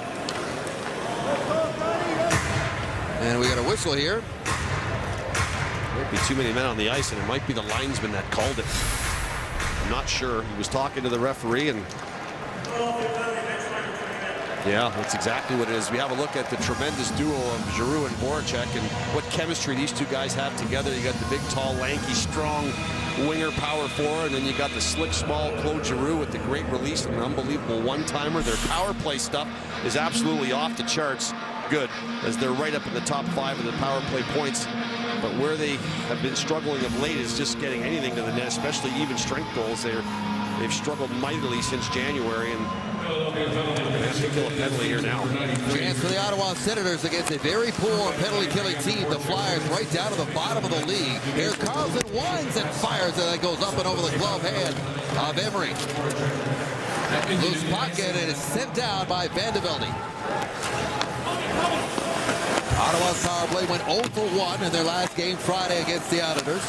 And we got a whistle here. Might be too many men on the ice, and it might be the linesman that called it. I'm not sure. He was talking to the referee, and yeah, that's exactly what it is. We have a look at the tremendous duo of Giroux and Voracek and what chemistry these two guys have together. You got the big, tall, lanky, strong winger power forward, and then you got the slick, small Claude Giroux with the great release and an unbelievable one-timer. Their power play stuff is absolutely off the charts good, as they're right up in the top 5 of the power play points. But where they have been struggling of late is just getting anything to the net, especially even strength goals. They've struggled mightily since January, and they have to kill a penalty here now. Chance for the Ottawa Senators against a very poor penalty-killing team. The Flyers right down to the bottom of the league. Here Carlson winds and fires, and that goes up and over the glove hand of Emery. Loose puck, and it is sent down by Van de Velde. Ottawa's power play went 0 for 1 in their last game Friday against the Islanders.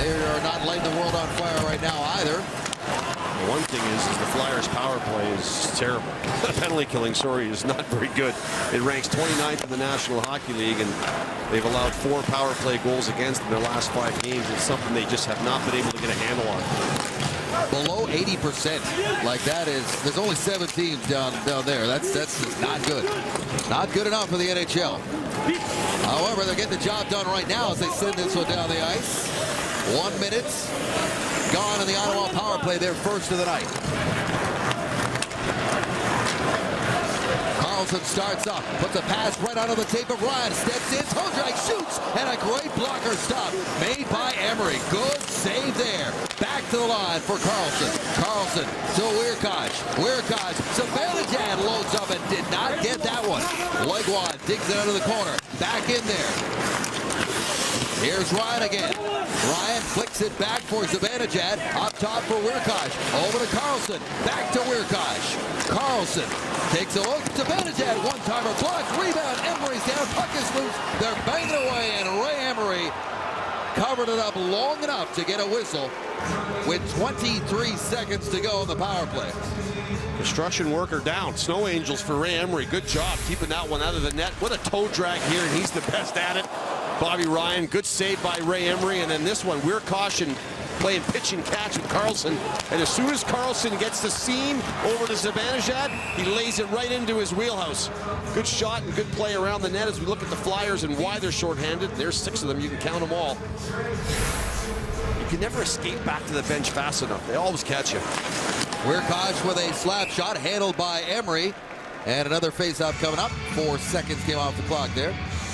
They are not lighting the world on fire right now either. The one thing is the Flyers' power play is terrible. The penalty killing, is not very good. It ranks 29th in the National Hockey League, and they've allowed 4 power play goals against in their last 5 games. It's something they just have not been able to get a handle on. Below 80%, like that is, there's only 7 teams down there. That's just not good. Not good enough for the NHL. However, they're getting the job done right now as they send this one down the ice. 1 minute gone in the Ottawa power play, their first of the night. Carlson starts up, puts a pass right onto the tape of Ryan, steps in, toe drag, shoots, and a great blocker stop made by Emery. Good save there. Back to the line for Carlson. Carlson to Weirkoch. Weirkoch, Zibanejad loads up and did not get that one. Legwand digs it out of the corner. Back in there. Here's Ryan again. Ryan flicks it back for Zibanejad. Up top for Weirkoch. Over to Carlson. Back to Weirkoch. Carlson takes a look. Zibanejad, one-timer blocked. Rebound. Emery's down. Puck is loose. They're banging away, and Ray Emery covered it up long enough to get a whistle with 23 seconds to go in the power play. Construction worker down. Snow Angels for Ray Emery. Good job keeping that one out of the net. What a toe drag here, and he's the best at it. Bobby Ryan, good save by Ray Emery. And then this one, we're caution playing pitch and catch with Carlson. And as soon as Carlson gets the seam over to Zibanejad, he lays it right into his wheelhouse. Good shot and good play around the net as we look at the Flyers and why they're shorthanded. There's 6 of them. You can count them all. You can never escape back to the bench fast enough. They always catch you. Weirkoch with a slap shot handled by Emery. And another faceoff coming up. 4 seconds came off the clock there.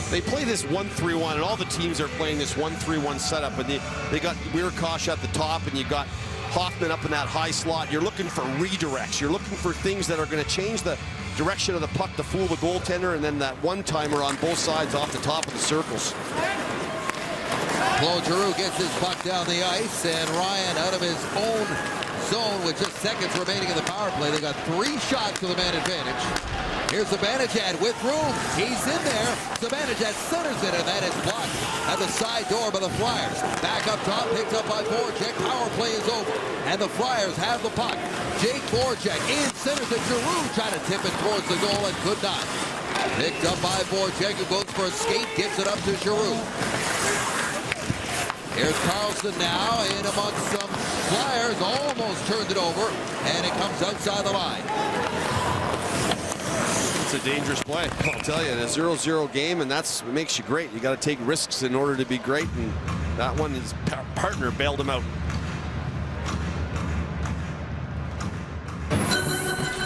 They play this 1-3-1, and all the teams are playing this 1-3-1 setup. And they got Weirkoch at the top, and you got Hoffman up in that high slot. You're looking for redirects. You're looking for things that are going to change the direction of the puck to fool the goaltender, and then that one-timer on both sides off the top of the circles. Claude Giroux gets his puck down the ice, and Ryan out of his own zone with just seconds remaining in the power play. They got 3 shots to the man advantage. Here's Zibanejad with room. He's in there. Zibanejad centers it, and that is blocked at the side door by the Flyers. Back up top, picked up by Voracek. Power play is over, and the Flyers have the puck. Jake Voracek in, centers it. Giroux trying to tip it towards the goal and could not. Picked up by Voracek, who goes for a skate, gives it up to Giroux. Here's Carlson now in amongst some Flyers. Almost turned it over, and it comes outside the line. It's a dangerous play, I'll tell you. In a 0-0 game, and that's what makes you great. You got to take risks in order to be great, and that one, his partner bailed him out.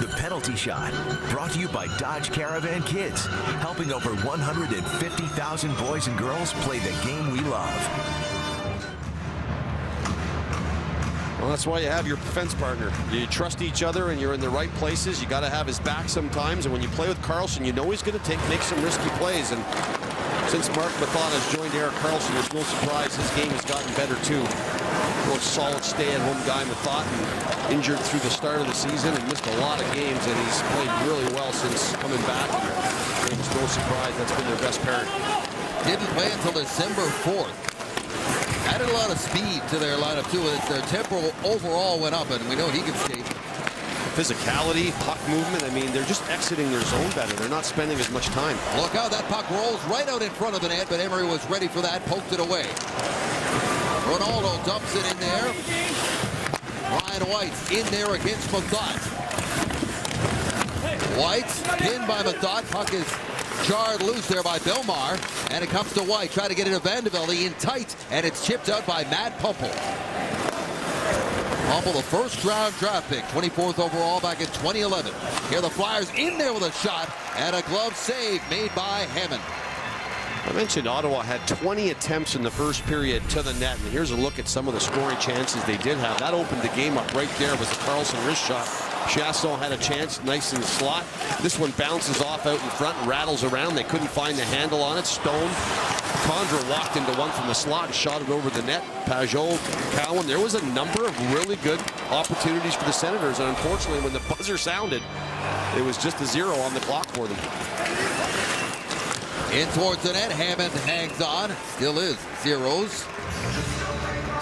The Penalty Shot, brought to you by Dodge Caravan Kids, helping over 150,000 boys and girls play the game we love. Well, that's why you have your defense partner. You trust each other, and you're in the right places. You got to have his back sometimes, and when you play with Carlson, you know he's going to make some risky plays. And since Mark Methot has joined Erik Karlsson, there's no surprise his game has gotten better too. Real solid stay-at-home guy, Methot, and injured through the start of the season and missed a lot of games, and he's played really well since coming back. It's no surprise that's been their best pairing. Didn't play until December 4th. Added a lot of speed to their lineup too. Their tempo overall went up, and we know he can skate. Physicality, puck movement, I mean, they're just exiting their zone better. They're not spending as much time. Look out, that puck rolls right out in front of the net, but Emery was ready for that, poked it away. Ronaldo dumps it in there. Ryan White's in there against Methot. White's pinned by Methot. Puck is jarred loose there by Belmar, and it comes to White. Try to get it to Vandevelde in tight, and it's chipped out by Matt Pumpel. Pumpel, the first-round draft pick, 24th overall back in 2011. Here the Flyers in there with a shot, and a glove save made by Hammond. I mentioned Ottawa had 20 attempts in the first period to the net, and here's a look at some of the scoring chances they did have. That opened the game up right there with the Carlson wrist shot. Chasson had a chance, nice in the slot. This one bounces off out in front and rattles around. They couldn't find the handle on it. Stone, Condra walked into one from the slot and shot it over the net. Pajot, Cowan, there was a number of really good opportunities for the Senators, and unfortunately when the buzzer sounded, it was just a 0 on the clock for them. In towards the net, Hammond hangs on, still is 0s.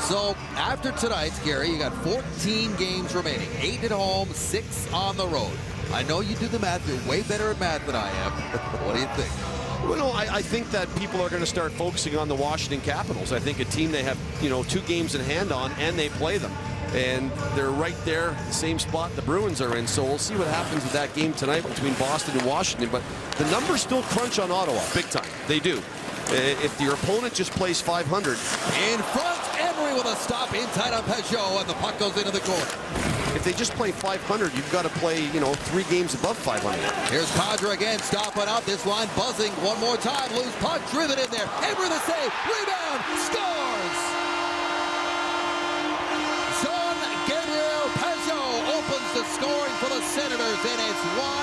So after tonight, Gary, you got 14 games remaining. 8 at home, 6 on the road. I know you do the math. You're way better at math than I am. What do you think? Well, no, I think that people are going to start focusing on the Washington Capitals. I think a team they have, 2 games in hand on, and they play them. And they're right there, the same spot the Bruins are in. So we'll see what happens with that game tonight between Boston and Washington. But the numbers still crunch on Ottawa, big time. They do. If your opponent just plays 500. In front, Emery with a stop in tight on Pajot, and the puck goes into the corner. if they just play 500, you've got to play, 3 games above 500. Here's Condra again, stopping up. This line buzzing one more time. Loose puck, driven in there. Emery the save, rebound, scores! Jean-Gabriel Pageau opens the scoring for the Senators, and it's 1-0.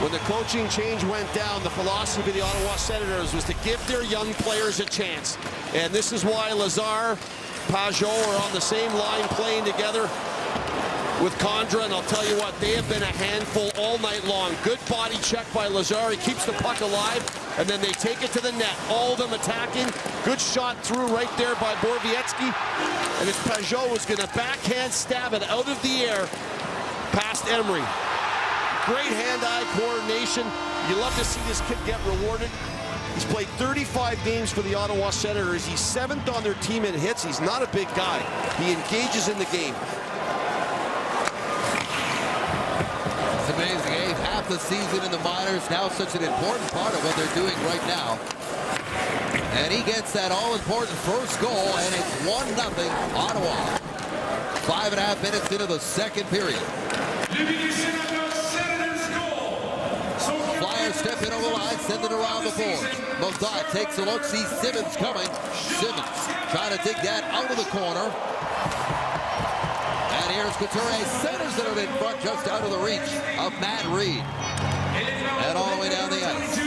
When the coaching change went down, the philosophy of the Ottawa Senators was to give their young players a chance. And this is why Lazar, Pageau are on the same line playing together with Condra. And I'll tell you what, they have been a handful all night long. Good body check by Lazar. He keeps the puck alive, and then they take it to the net. All of them attacking. Good shot through right there by Borowiecki. And it's Pageau who's going to backhand stab it out of the air past Emery. Great hand-eye coordination. You love to see this kid get rewarded. He's played 35 games for the Ottawa Senators. He's 7th on their team in hits. He's not a big guy. He engages in the game. It's amazing, eh? Half the season in the minors, now such an important part of what they're doing right now. And he gets that all-important first goal, and it's 1-0 Ottawa. 5.5 minutes into the second period. Flyers step in over the line, send it around the board. Mozart takes a look, sees Simmons coming. Simmons trying to dig that out of the corner. And here's Couture, centers it in front, just out of the reach of Matt Reed. And all the way down the ice.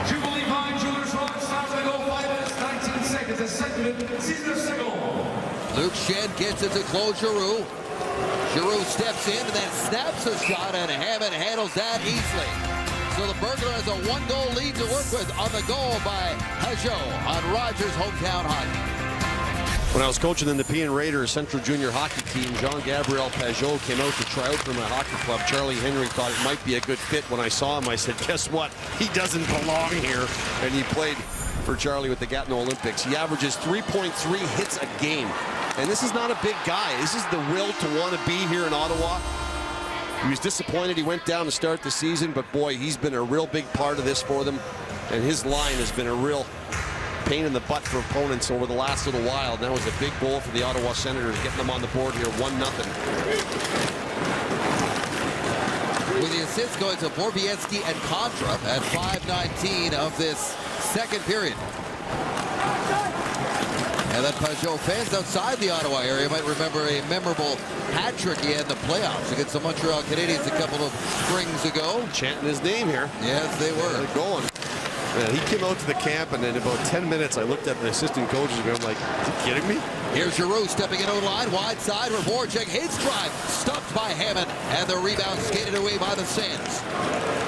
Jubilee Vine Jewelers Rock starts to go 5 minutes, 19 seconds. A second, season of single. Luke Shen gets it to Claude Giroux. Giroux steps in and then snaps a shot, and Hammond handles that easily. So the Burglar has a 1-goal lead to work with on the goal by Pageau on Rogers Hometown Hockey. When I was coaching the Nepean Raiders Central Junior Hockey team, Jean-Gabriel Pageau came out to try out for my hockey club. Charlie Henry thought it might be a good fit. When I saw him, I said, guess what? He doesn't belong here. And he played for Charlie with the Gatineau Olympics. He averages 3.3 hits a game. And this is not a big guy. This is the will to want to be here in Ottawa. He was disappointed he went down to start the season, but boy, he's been a real big part of this for them. And his line has been a real pain in the butt for opponents over the last little while. And that was a big goal for the Ottawa Senators, getting them on the board here, 1-0. With the assists going to Borowiecki and Condra at 5:19 of this second period. And then Pageau, fans outside the Ottawa area might remember a memorable hat trick he had in the playoffs against the Montreal Canadiens a couple of springs ago. Chanting his name here. Yes, they were. They're going. Yeah, he came out to the camp, and in about 10 minutes, I looked at the assistant coaches, and I'm like, is he kidding me? Here's Giroux stepping in over the line, wide side where Voracek hits drive, stopped by Hammond, and the rebound skated away by the Sens.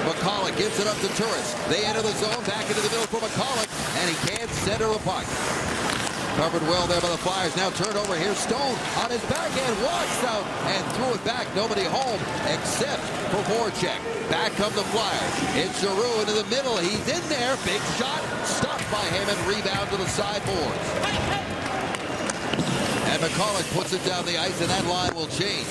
McCulloch gives it up to Turris. They enter the zone, back into the middle for McCulloch, and he can't center a puck. Covered well there by the Flyers. Now turned over. Here's Stone on his backhand. Walks out and threw it back. Nobody home except for Voracek. Back come the Flyers. It's Giroux into the middle. He's in there. Big shot. Stopped by Hammond. Rebound to the sideboards. And McCulloch puts it down the ice, and that line will change.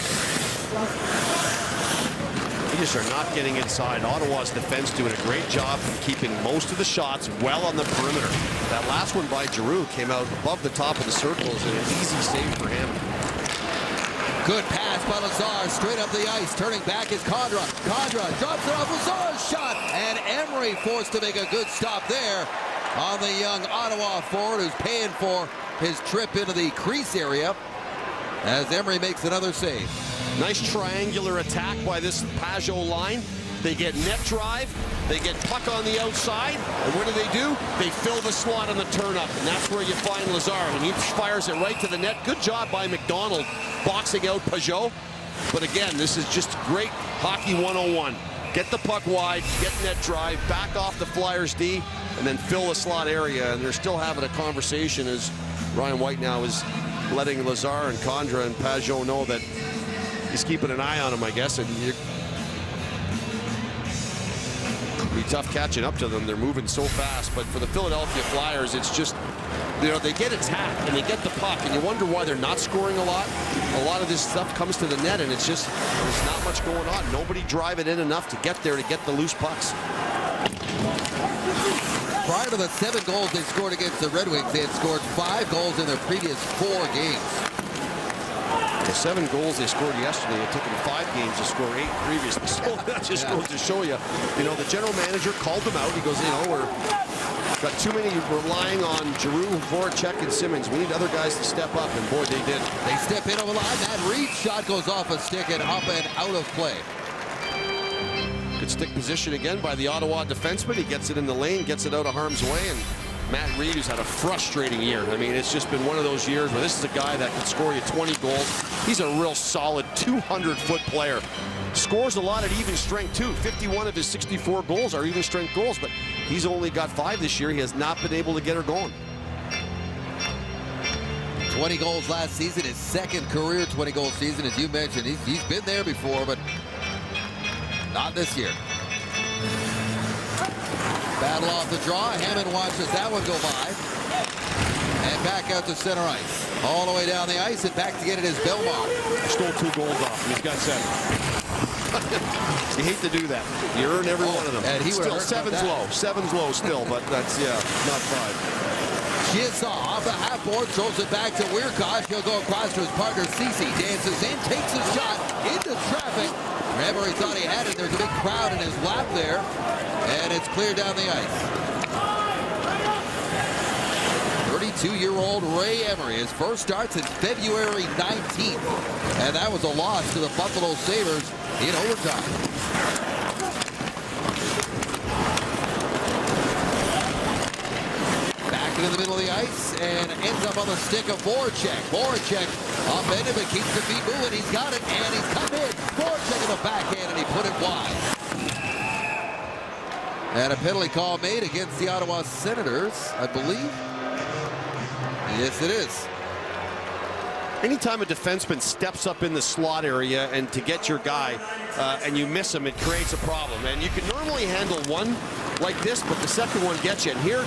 They just are not getting inside. Ottawa's defense doing a great job of keeping most of the shots well on the perimeter. That last one by Giroux came out above the top of the circles, and an easy save for him. Good pass by Lazar, straight up the ice. Turning back is Condra. Condra drops it off Lazar's shot, and Emery forced to make a good stop there on the young Ottawa forward who's paying for his trip into the crease area as Emery makes another save. Nice triangular attack by this Pageau line. They get net drive, they get puck on the outside, and what do? They fill the slot on the turn-up, and that's where you find Lazar. When he fires it right to the net, good job by McDonald boxing out Pageau. But again, this is just great hockey 101. Get the puck wide, get net drive, back off the Flyers D, and then fill the slot area. And they're still having a conversation as Ryan White now is letting Lazar and Condra and Pageau know that he's keeping an eye on him, I guess, and it'll be tough catching up to them. They're moving so fast. But for the Philadelphia Flyers, it's just, they get attacked and they get the puck, and you wonder why they're not scoring a lot. A lot of this stuff comes to the net, and it's just, there's not much going on. Nobody driving in enough to get there to get the loose pucks. Prior to the 7 goals they scored against the Red Wings, they had scored 5 goals in their previous 4 games. The 7 goals they scored yesterday, it took them 5 games to score 8 previously. So that just goes to show you, the general manager called them out. He goes, we're got too many relying on Giroux, Voracek, and Simmons. We need other guys to step up, and boy, they did. They step in over the line. That Reed shot goes off a stick and up and out of play. Good stick position again by the Ottawa defenseman. He gets it in the lane, gets it out of harm's way, and Matt Reed, who's had a frustrating year. I mean, it's just been one of those years where this is a guy that can score you 20 goals. He's a real solid 200-foot player. Scores a lot at even strength, too. 51 of his 64 goals are even strength goals, but he's only got 5 this year. He has not been able to get her going. 20 goals last season, his 2nd career 20-goal season, as you mentioned. He's been there before, but not this year. Battle off the draw. Hammond watches that one go by. And back out to center ice. All the way down the ice and back to get it is Belmont. Stole 2 goals off him. He's got 7. You hate to do that. You earn every one of them. And he still 7's low. 7's low still, but that's, not 5. Jizza off the half board, throws it back to Weirkosh. He'll go across to his partner, Ceci. Dances in, takes a shot into traffic. Remember, he thought he had it. There's a big crowd in his lap there. And it's cleared down the ice. 32-year-old Ray Emery. His first start since February 19th. And that was a loss to the Buffalo Sabres in overtime. Back into the middle of the ice and ends up on the stick of Voracek. Voracek upended but keeps the feet moving. He's got it and he's come in. Voracek in the backhand and he put it wide. And a penalty call made against the Ottawa Senators, I believe. Yes, it is. Anytime a defenseman steps up in the slot area and to get your guy and you miss him, it creates a problem. And you can normally handle one like this, but the second one gets you. And here,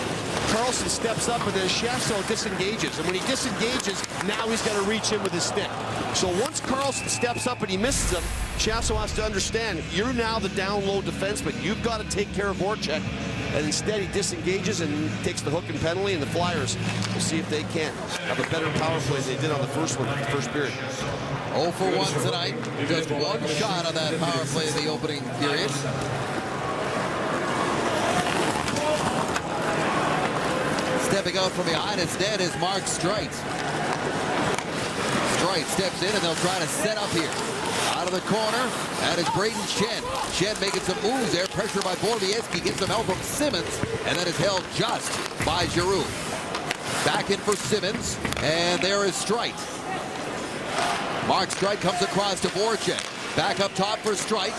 Karlsson steps up and then Schaffso disengages. And when he disengages, now he's got to reach in with his stick. So once Karlsson steps up and he misses him, Schaffso has to understand, you're now the down low defenseman. You've got to take care of Voracek. And instead he disengages and takes the hook and penalty, and the Flyers will see if they can't have a better power play than they did on the first one, the first period. 0 for 1 tonight. Just 1 shot on that power play in the opening period. Stepping out from behind instead is Mark Streit. Streit steps in and they'll try to set up here. Out of the corner, that is Braden Chen. Chen making some moves there. Pressure by Borowiecki. Gets some help from Simmons. And then is held just by Giroux. Back in for Simmons. And there is Streit. Mark Streit comes across to Voracek. Back up top for Streit.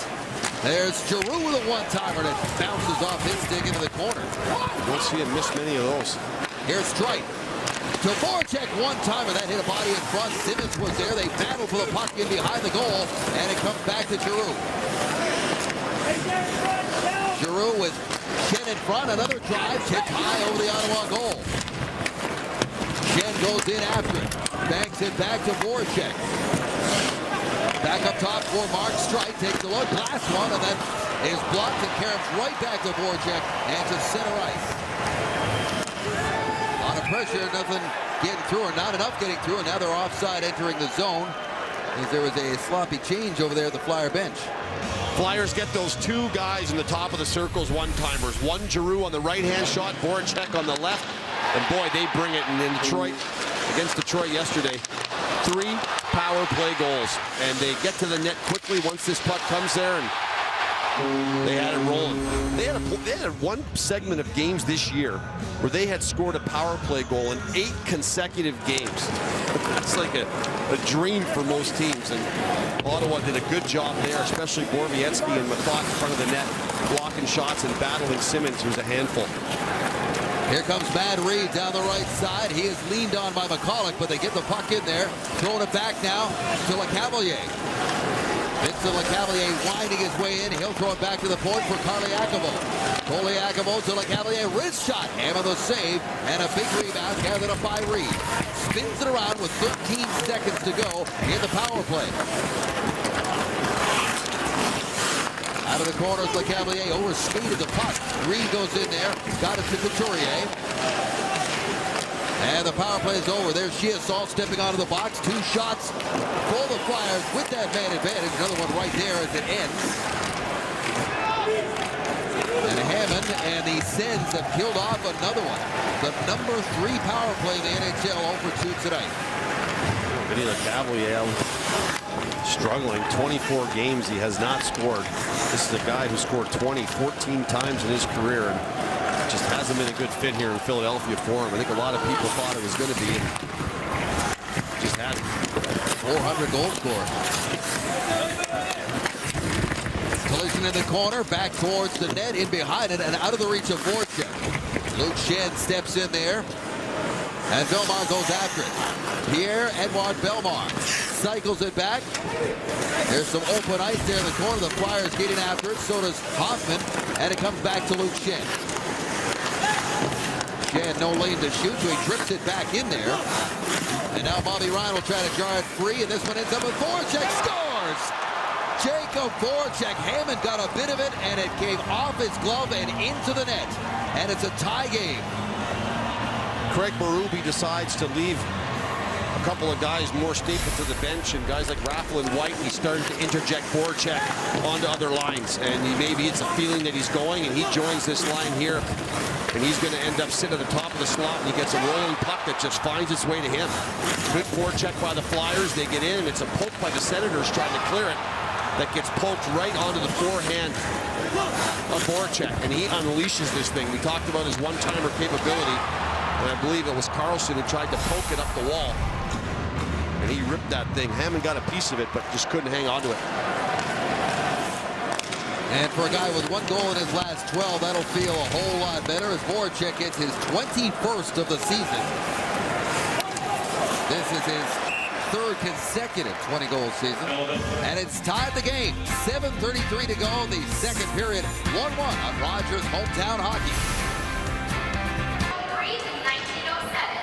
There's Giroux with a one-timer that bounces off his stick into the corner. You won't see him miss many of those. Here's Streit. To Voracek, one-timer. That hit a body in front. Simmons was there. They battle for the puck in behind the goal. And it comes back to Giroux. Giroux with Chen in front. Another drive. Tipped high over the Ottawa goal. Chen goes in after it. Banks it back to Voracek. Back up top for Mark Streit. Takes a look. Last one. And then is blocked and carries right back to Voracek and to center ice. Pressure, nothing getting through, or not enough getting through, and now they're offside entering the zone as there was a sloppy change over there at the Flyer bench. Flyers get those 2 guys in the top of the circles, one-timers. One Giroux on the right-hand shot, Voracek on the left, and boy, they bring it. And in Detroit, against Detroit yesterday, 3 power play goals, and they get to the net quickly once this puck comes there, and they had it rolling. They had one segment of games this year where they had scored a power play goal in 8 consecutive games. That's like a dream for most teams, and Ottawa did a good job there, especially Borowiecki and Methot in front of the net, blocking shots and battling Simmons, who's a handful. Here comes Matt Reed down the right side. He is leaned on by McCulloch, but they get the puck in there. Throwing it back now to LeCavalier. Vincent LeCavalier winding his way in. He'll throw it back to the point for Colaiacovo. Colaiacovo to LeCavalier. Wrist shot. Hammer the save. And a big rebound gathered up by Reed. Spins it around with 13 seconds to go in the power play. Out of the corners, LeCavalier overspeeded the puck. Reed goes in there, got it to Couturier. And the power play is over. There's Chiasson stepping out of the box. 2 shots for the Flyers with that man advantage. Another one right there as it ends. And Hammond and the Sens have killed off another one. The number 3 power play in the NHL over 2 tonight. Vinny LeCavalier struggling. 24 games he has not scored. This is a guy who scored 14 times in his career. And just hasn't been a good fit here in Philadelphia for him. I think a lot of people thought it was going to be, and just hasn't. 400 goal scorer. Collision in the corner, back towards the net, in behind it, and out of the reach of Voracek. Luke Schenn steps in there, and Bellemare goes after it. Pierre-Edouard Bellemare cycles it back. There's some open ice there in the corner. The Flyers getting after it, so does Hoffman, and it comes back to Luke Schenn. Schenn, no lane to shoot, so he trips it back in there. And now Bobby Ryan will try to jar it free, and this one ends up with Voracek. Scores! Jacob Voracek. Hammond got a bit of it, and it came off his glove and into the net. And it's a tie game. Craig Berube decides to leave a couple of guys more staple to the bench, and guys like Raffl and White. He started to interject Voracek onto other lines, and maybe it's a feeling that he's going, and he joins this line here, and he's going to end up sitting at the top of the slot, and he gets a rolling puck that just finds its way to him. Good forecheck by the Flyers. They get in, and it's a poke by the Senators trying to clear it. That gets poked right onto the forehand of Voracek, and he unleashes this thing. We talked about his one-timer capability, and I believe it was Carlson who tried to poke it up the wall, and he ripped that thing. Hammond got a piece of it, but just couldn't hang on to it. And for a guy with 1 goal in his last 12, that'll feel a whole lot better as Voracek gets his 21st of the season. This is his 3rd consecutive 20-goal season. And it's tied the game. 7:33 to go in the second period. 1-1 on Rogers Hometown Hockey.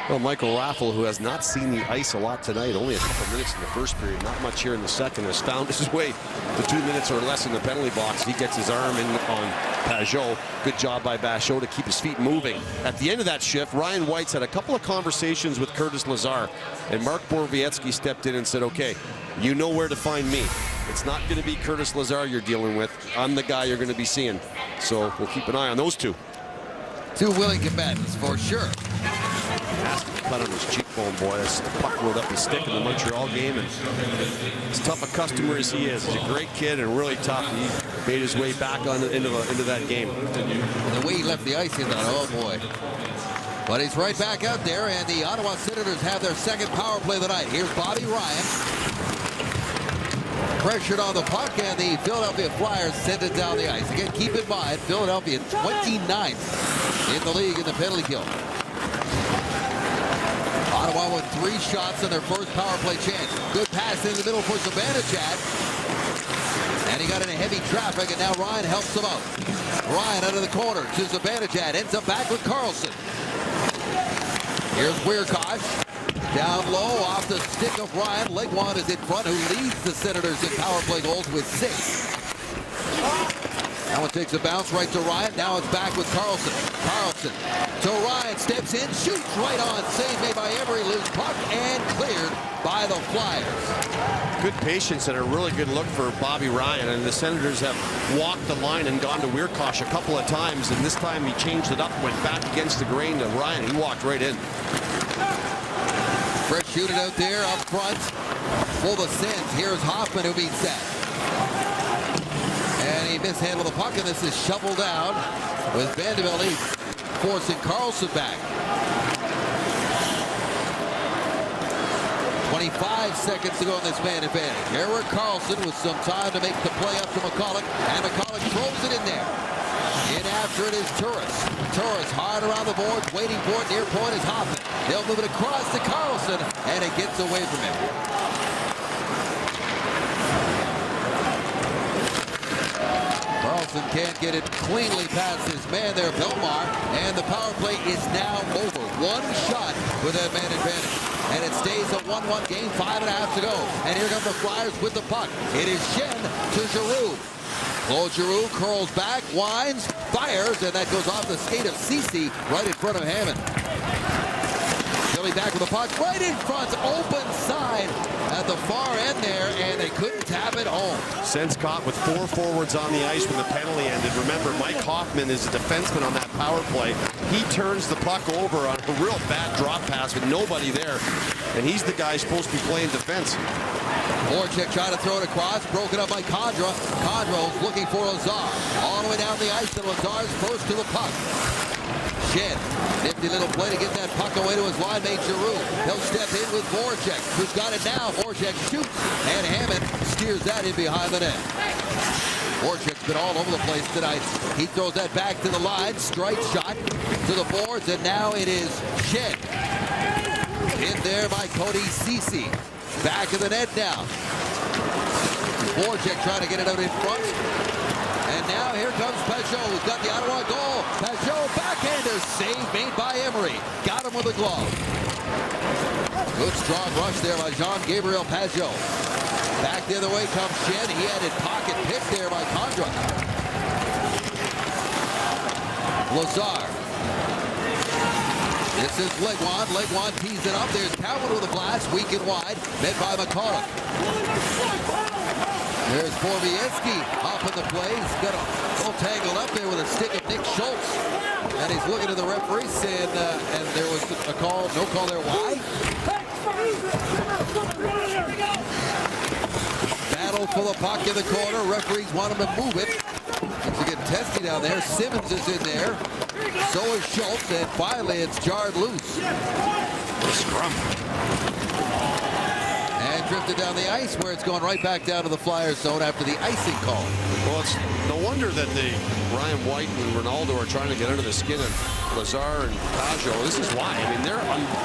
Well, Michael Raffl, who has not seen the ice a lot tonight, only a couple minutes in the first period, not much here in the second, has found his way to 2 minutes or less in the penalty box. He gets his arm in on Pajot. Good job by Bachot to keep his feet moving. At the end of that shift, Ryan White's had a couple of conversations with Curtis Lazar, and Mark Borowiecki stepped in and said, okay, you know where to find me. It's not going to be Curtis Lazar you're dealing with. I'm the guy you're going to be seeing. So we'll keep an eye on those two. 2 willing combatants for sure. Nasty cut on his cheekbone, boy. That's the puck rolled up his stick in the Montreal game, and as tough a customer as he is, he's a great kid and really tough. He made his way back into that game. And the way he left the ice, he thought, oh boy. But he's right back out there, and the Ottawa Senators have their 2nd power play of the night. Here's Bobby Ryan. Pressured on the puck, and the Philadelphia Flyers send it down the ice. Again, keep in mind, Philadelphia 29th in the league in the penalty kill. Ottawa with 3 shots on their first power play chance. Good pass in the middle for Zibanejad. And he got into heavy traffic, and now Ryan helps him out. Ryan out of the corner to Zibanejad. Ends up back with Carlson. Here's Wiercott. Down low off the stick of Ryan. Legwand is in front, who leads the Senators in power play goals with 6. That one takes a bounce right to Ryan. Now it's back with Carlson. Carlson to Ryan. Steps in, shoots right on. Save made by Emery. Loose puck and cleared by the Flyers. Good patience and a really good look for Bobby Ryan. And the Senators have walked the line and gone to Wiercott a couple of times. And this time he changed it up, went back against the grain to Ryan. He walked right in. Fred shooting out there up front for the Sens. Here's Hoffman who beats that. And he mishandled the puck, and this is shoveled down with Vanderbilt forcing Carlson back. 25 seconds to go in this man advantage. Erik Karlsson with some time to make the play up to McCulloch, and McCulloch throws it in there. In after it is Turris. Turris hard around the boards, waiting for it. Near point is Hoffman. They'll move it across to Karlsson, and it gets away from him. Karlsson can't get it cleanly past his man there, Bellemare, and the power play is now over. 1 shot with that man advantage. And it stays a 1-1 game, 5.5 to go. And here come the Flyers with the puck. It is Schenn to Giroux. Claude Giroux curls back, winds, fires, and that goes off the skate of Ceci right in front of Hammond. Philly back with the puck right in front, open side at the far end there, and they couldn't tap it home. Sens caught with 4 forwards on the ice when the penalty ended. Remember, Mike Hoffman is a defenseman on that power play. He turns the puck over on a real bad drop pass with nobody there, and he's the guy supposed to be playing defense. Voracek trying to throw it across, broken up by Condra. Condro's looking for Lazar. All the way down the ice, and Lazar's first to the puck. Shed, nifty little play to get that puck away to his line mate Giroux. He'll step in with Voracek, who's got it now. Voracek shoots, and Hammond steers that in behind the net. Voracek's been all over the place tonight. He throws that back to the line, strike shot to the boards, and now it is Shed. In there by Cody Ceci. Back of the net now. Voracek trying to get it out in front. And now here comes Pajot, who's got the Ottawa goal. Pajot, backhander, save made by Emery. Got him with a glove. Good strong rush there by Jean-Gabriel Pajot. Back the other way comes Shed. He had it pocket picked there by Condra. Lazar. This is Legwand. Legwand tees it up. There's Cowan with a blast, weak and wide, met by McCarrick. There's Borowiecki up in the play. He's got a little tangled up there with a stick of Nick Schultz. And he's looking at the referee saying, and there was a call, no call there. Why? Battle for the puck in the corner. Referees want him to move it. It's getting testy down there. Simmons is in there. So is Schultz, and finally it's jarred loose. Scrum. And drifted down the ice where it's going right back down to the Flyers zone after the icing call. Well, it's no wonder that Ryan White and Ronaldo are trying to get under the skin of Lazar and Pajot. This is why. I mean,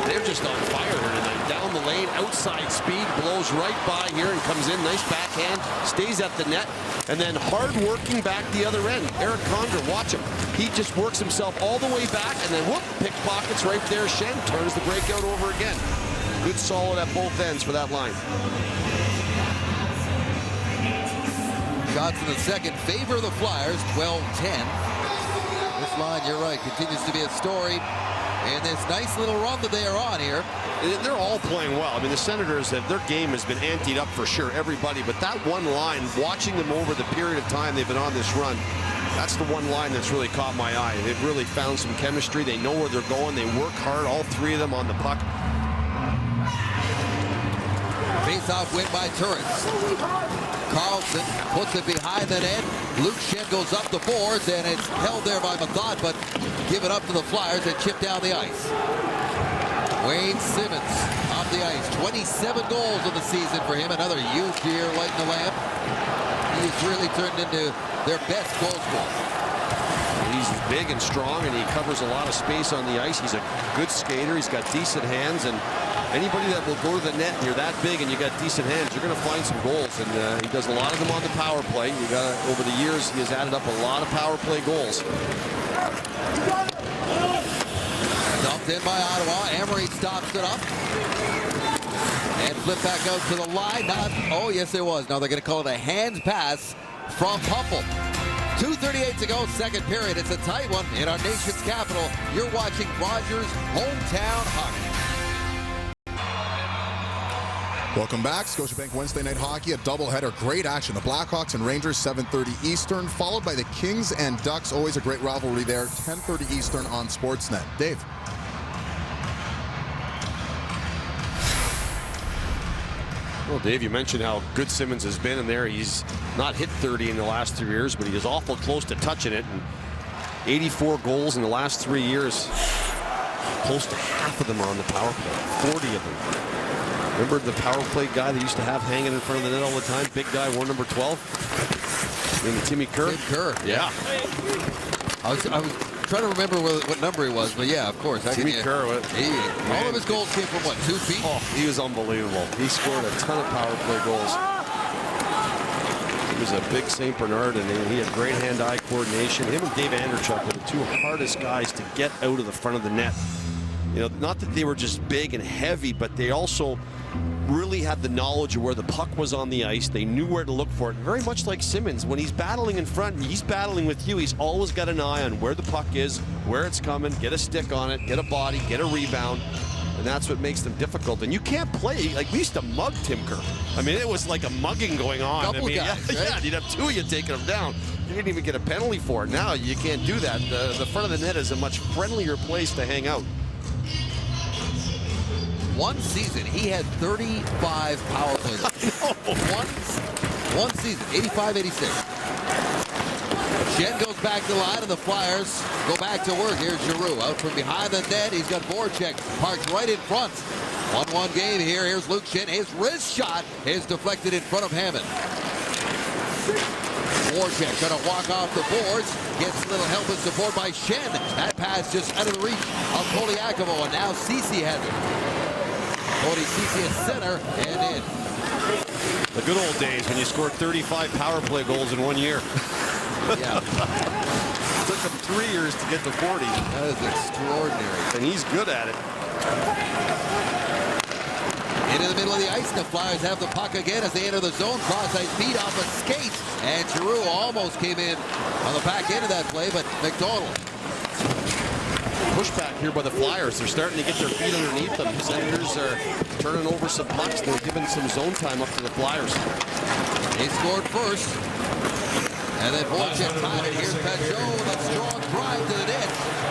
they're just on fire here tonight. Down the lane, outside speed, blows right by here and comes in. Nice backhand, stays at the net, and then hard working back the other end. Eric Condra, watch him. He just works himself all the way back, and then whoop, pickpockets right there. Shen turns the breakout over again. Good solid at both ends for that line. Shots in the second favor the Flyers, 12-10. This line, you're right, continues to be a story. And this nice little run that they are on here. They're all playing well. I mean, the Senators, their game has been anteed up for sure, everybody. But that one line, watching them over the period of time they've been on this run, that's the one line that's really caught my eye. They've really found some chemistry. They know where they're going. They work hard, all three of them on the puck. Face-off win by Turris. Carlson puts it behind the net. Luke Shen goes up the boards, and it's held there by Mathot, but given up to the Flyers and chipped down the ice. Wayne Simmons off the ice. 27 goals of the season for him. Another huge year lighting the lamp. He's really turned into their best goal scorer. He's big and strong, and he covers a lot of space on the ice. He's a good skater. He's got decent hands, and anybody that will go to the net and you're that big and you got decent hands, you're going to find some goals. And he does a lot of them on the power play. Over the years, he has added up a lot of power play goals. Dumped in by Ottawa. Emery stops it up. And flip back out to the line. Oh, yes, there was. Now they're going to call it a hands pass from Pumpel. 2:38 to go, second period. It's a tight one in our nation's capital. You're watching Rogers Hometown Hockey. Welcome back. Scotiabank Wednesday Night Hockey, a doubleheader. Great action. The Blackhawks and Rangers, 7:30 Eastern, followed by the Kings and Ducks. Always a great rivalry there, 10:30 Eastern on Sportsnet. Dave. Well, Dave, you mentioned how good Simmons has been in there. He's not hit 30 in the last 3 years, but he is awful close to touching it. And 84 goals in the last 3 years. Close to half of them are on the power play. 40 of them. Remember the power play guy they used to have hanging in front of the net all the time? Big guy, wore number 12. Named Timmy Kerr. Tim Kerr. Yeah. I was trying to remember what number he was, but yeah, of course. Timmy Kerr. All of his goals came from what, 2 feet? Oh, he was unbelievable. He scored a ton of power play goals. He was a big St. Bernard, and he had great hand-eye coordination. Him and Dave Anderchuk were the two hardest guys to get out of the front of the net. You know, not that they were just big and heavy, but they also really had the knowledge of where the puck was on the ice. They knew where to look for it. Very much like Simmons. When he's battling in front and he's battling with you, he's always got an eye on where the puck is, where it's coming, get a stick on it, get a body, get a rebound. And that's what makes them difficult. And you can't play, like we used to mug Tim Kerr. I mean, it was like a mugging going on. Couple I mean, guys, right? yeah, you'd have two of you taking them down. You didn't even get a penalty for it. Now you can't do that. The front of the net is a much friendlier place to hang out. One season, he had 35 power plays. One season, 85-86. Schenn goes back to the line, and the Flyers go back to work. Here's Giroux out from behind the net. He's got Voracek parked right in front. 1-1 game here. Here's Luke Schenn. His wrist shot is deflected in front of Hammond. Voracek going to walk off the boards. Gets a little help and support by Schenn. That pass just out of the reach of Koliakovo, and now Ceci has it. Cody Ceci at center and in. The good old days when you scored 35 power play goals in 1 year. Yeah. Took him 3 years to get to 40. That is extraordinary. And he's good at it. Into the middle of the ice, the Flyers have the puck again as they enter the zone. Cross-ice feed off a skate. And Giroux almost came in on the back end of that play, but McDonald. Pushback here by the Flyers. They're starting to get their feet underneath them. Senators are turning over some pucks. They're giving some zone time up to the Flyers. He scored first. And then Voracek tied it. Here's Pajot with a strong drive to the net.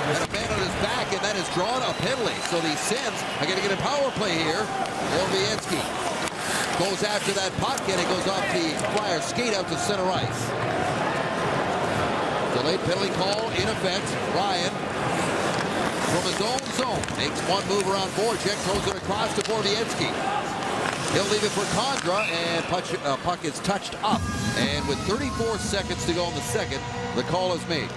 And a man on his back, and that is drawn a penalty. So the Sens are going to get a power play here. Orvietsky goes after that puck, and it goes off the Flyers skate out to center ice. Delayed penalty call in effect. Ryan from his own zone makes one move around Voracek, throws it across to Orvietsky. He'll leave it for Condra, and puck is touched up. And with 34 seconds to go in the second, the call is made.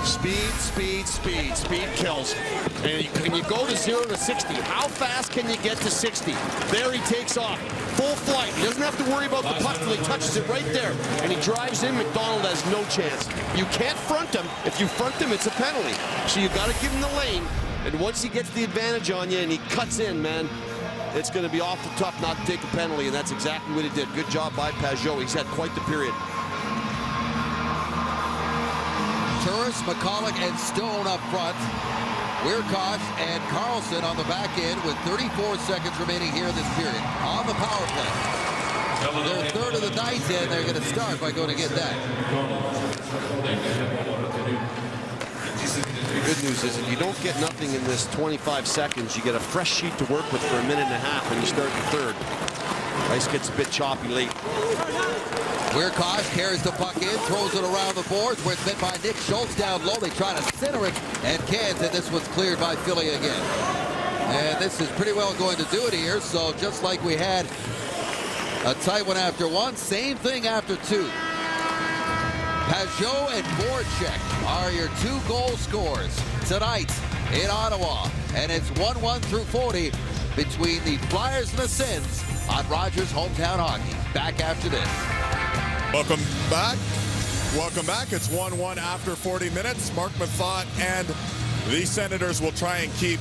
Speed, speed, speed. Speed kills. And can you go to 0 to 60? How fast can you get to 60? There he takes off. Full flight. He doesn't have to worry about the puck till he touches it right there. And he drives in. McDonald has no chance. You can't front him. If you front him, it's a penalty. So you got to give him the lane. And once he gets the advantage on you and he cuts in, man, it's going to be awful tough not to take a penalty, and that's exactly what he did. Good job by Pajot. He's had quite the period. Turris, McCulloch, and Stone up front. Weirkosh and Carlson on the back end with 34 seconds remaining here in this period on the power play. They're third of the night, and they're going to start by going to get that. The good news is if you don't get nothing in this 25 seconds, you get a fresh sheet to work with for a minute and a half when you start the third. Ice gets a bit choppy late. Weirkosh carries the puck in, throws it around the boards where it's met by Nick Schultz down low. They try to center it and can't, and this was cleared by Philly again. And this is pretty well going to do it here, so just like we had a tight one after one, same thing after two. Pajot and Voracek are your two goal scorers tonight in Ottawa. And it's 1-1 through 40 between the Flyers and the Sens on Rogers Hometown Hockey. Back after this. Welcome back. Welcome back. It's 1-1 after 40 minutes. Mark Methot and the Senators will try and keep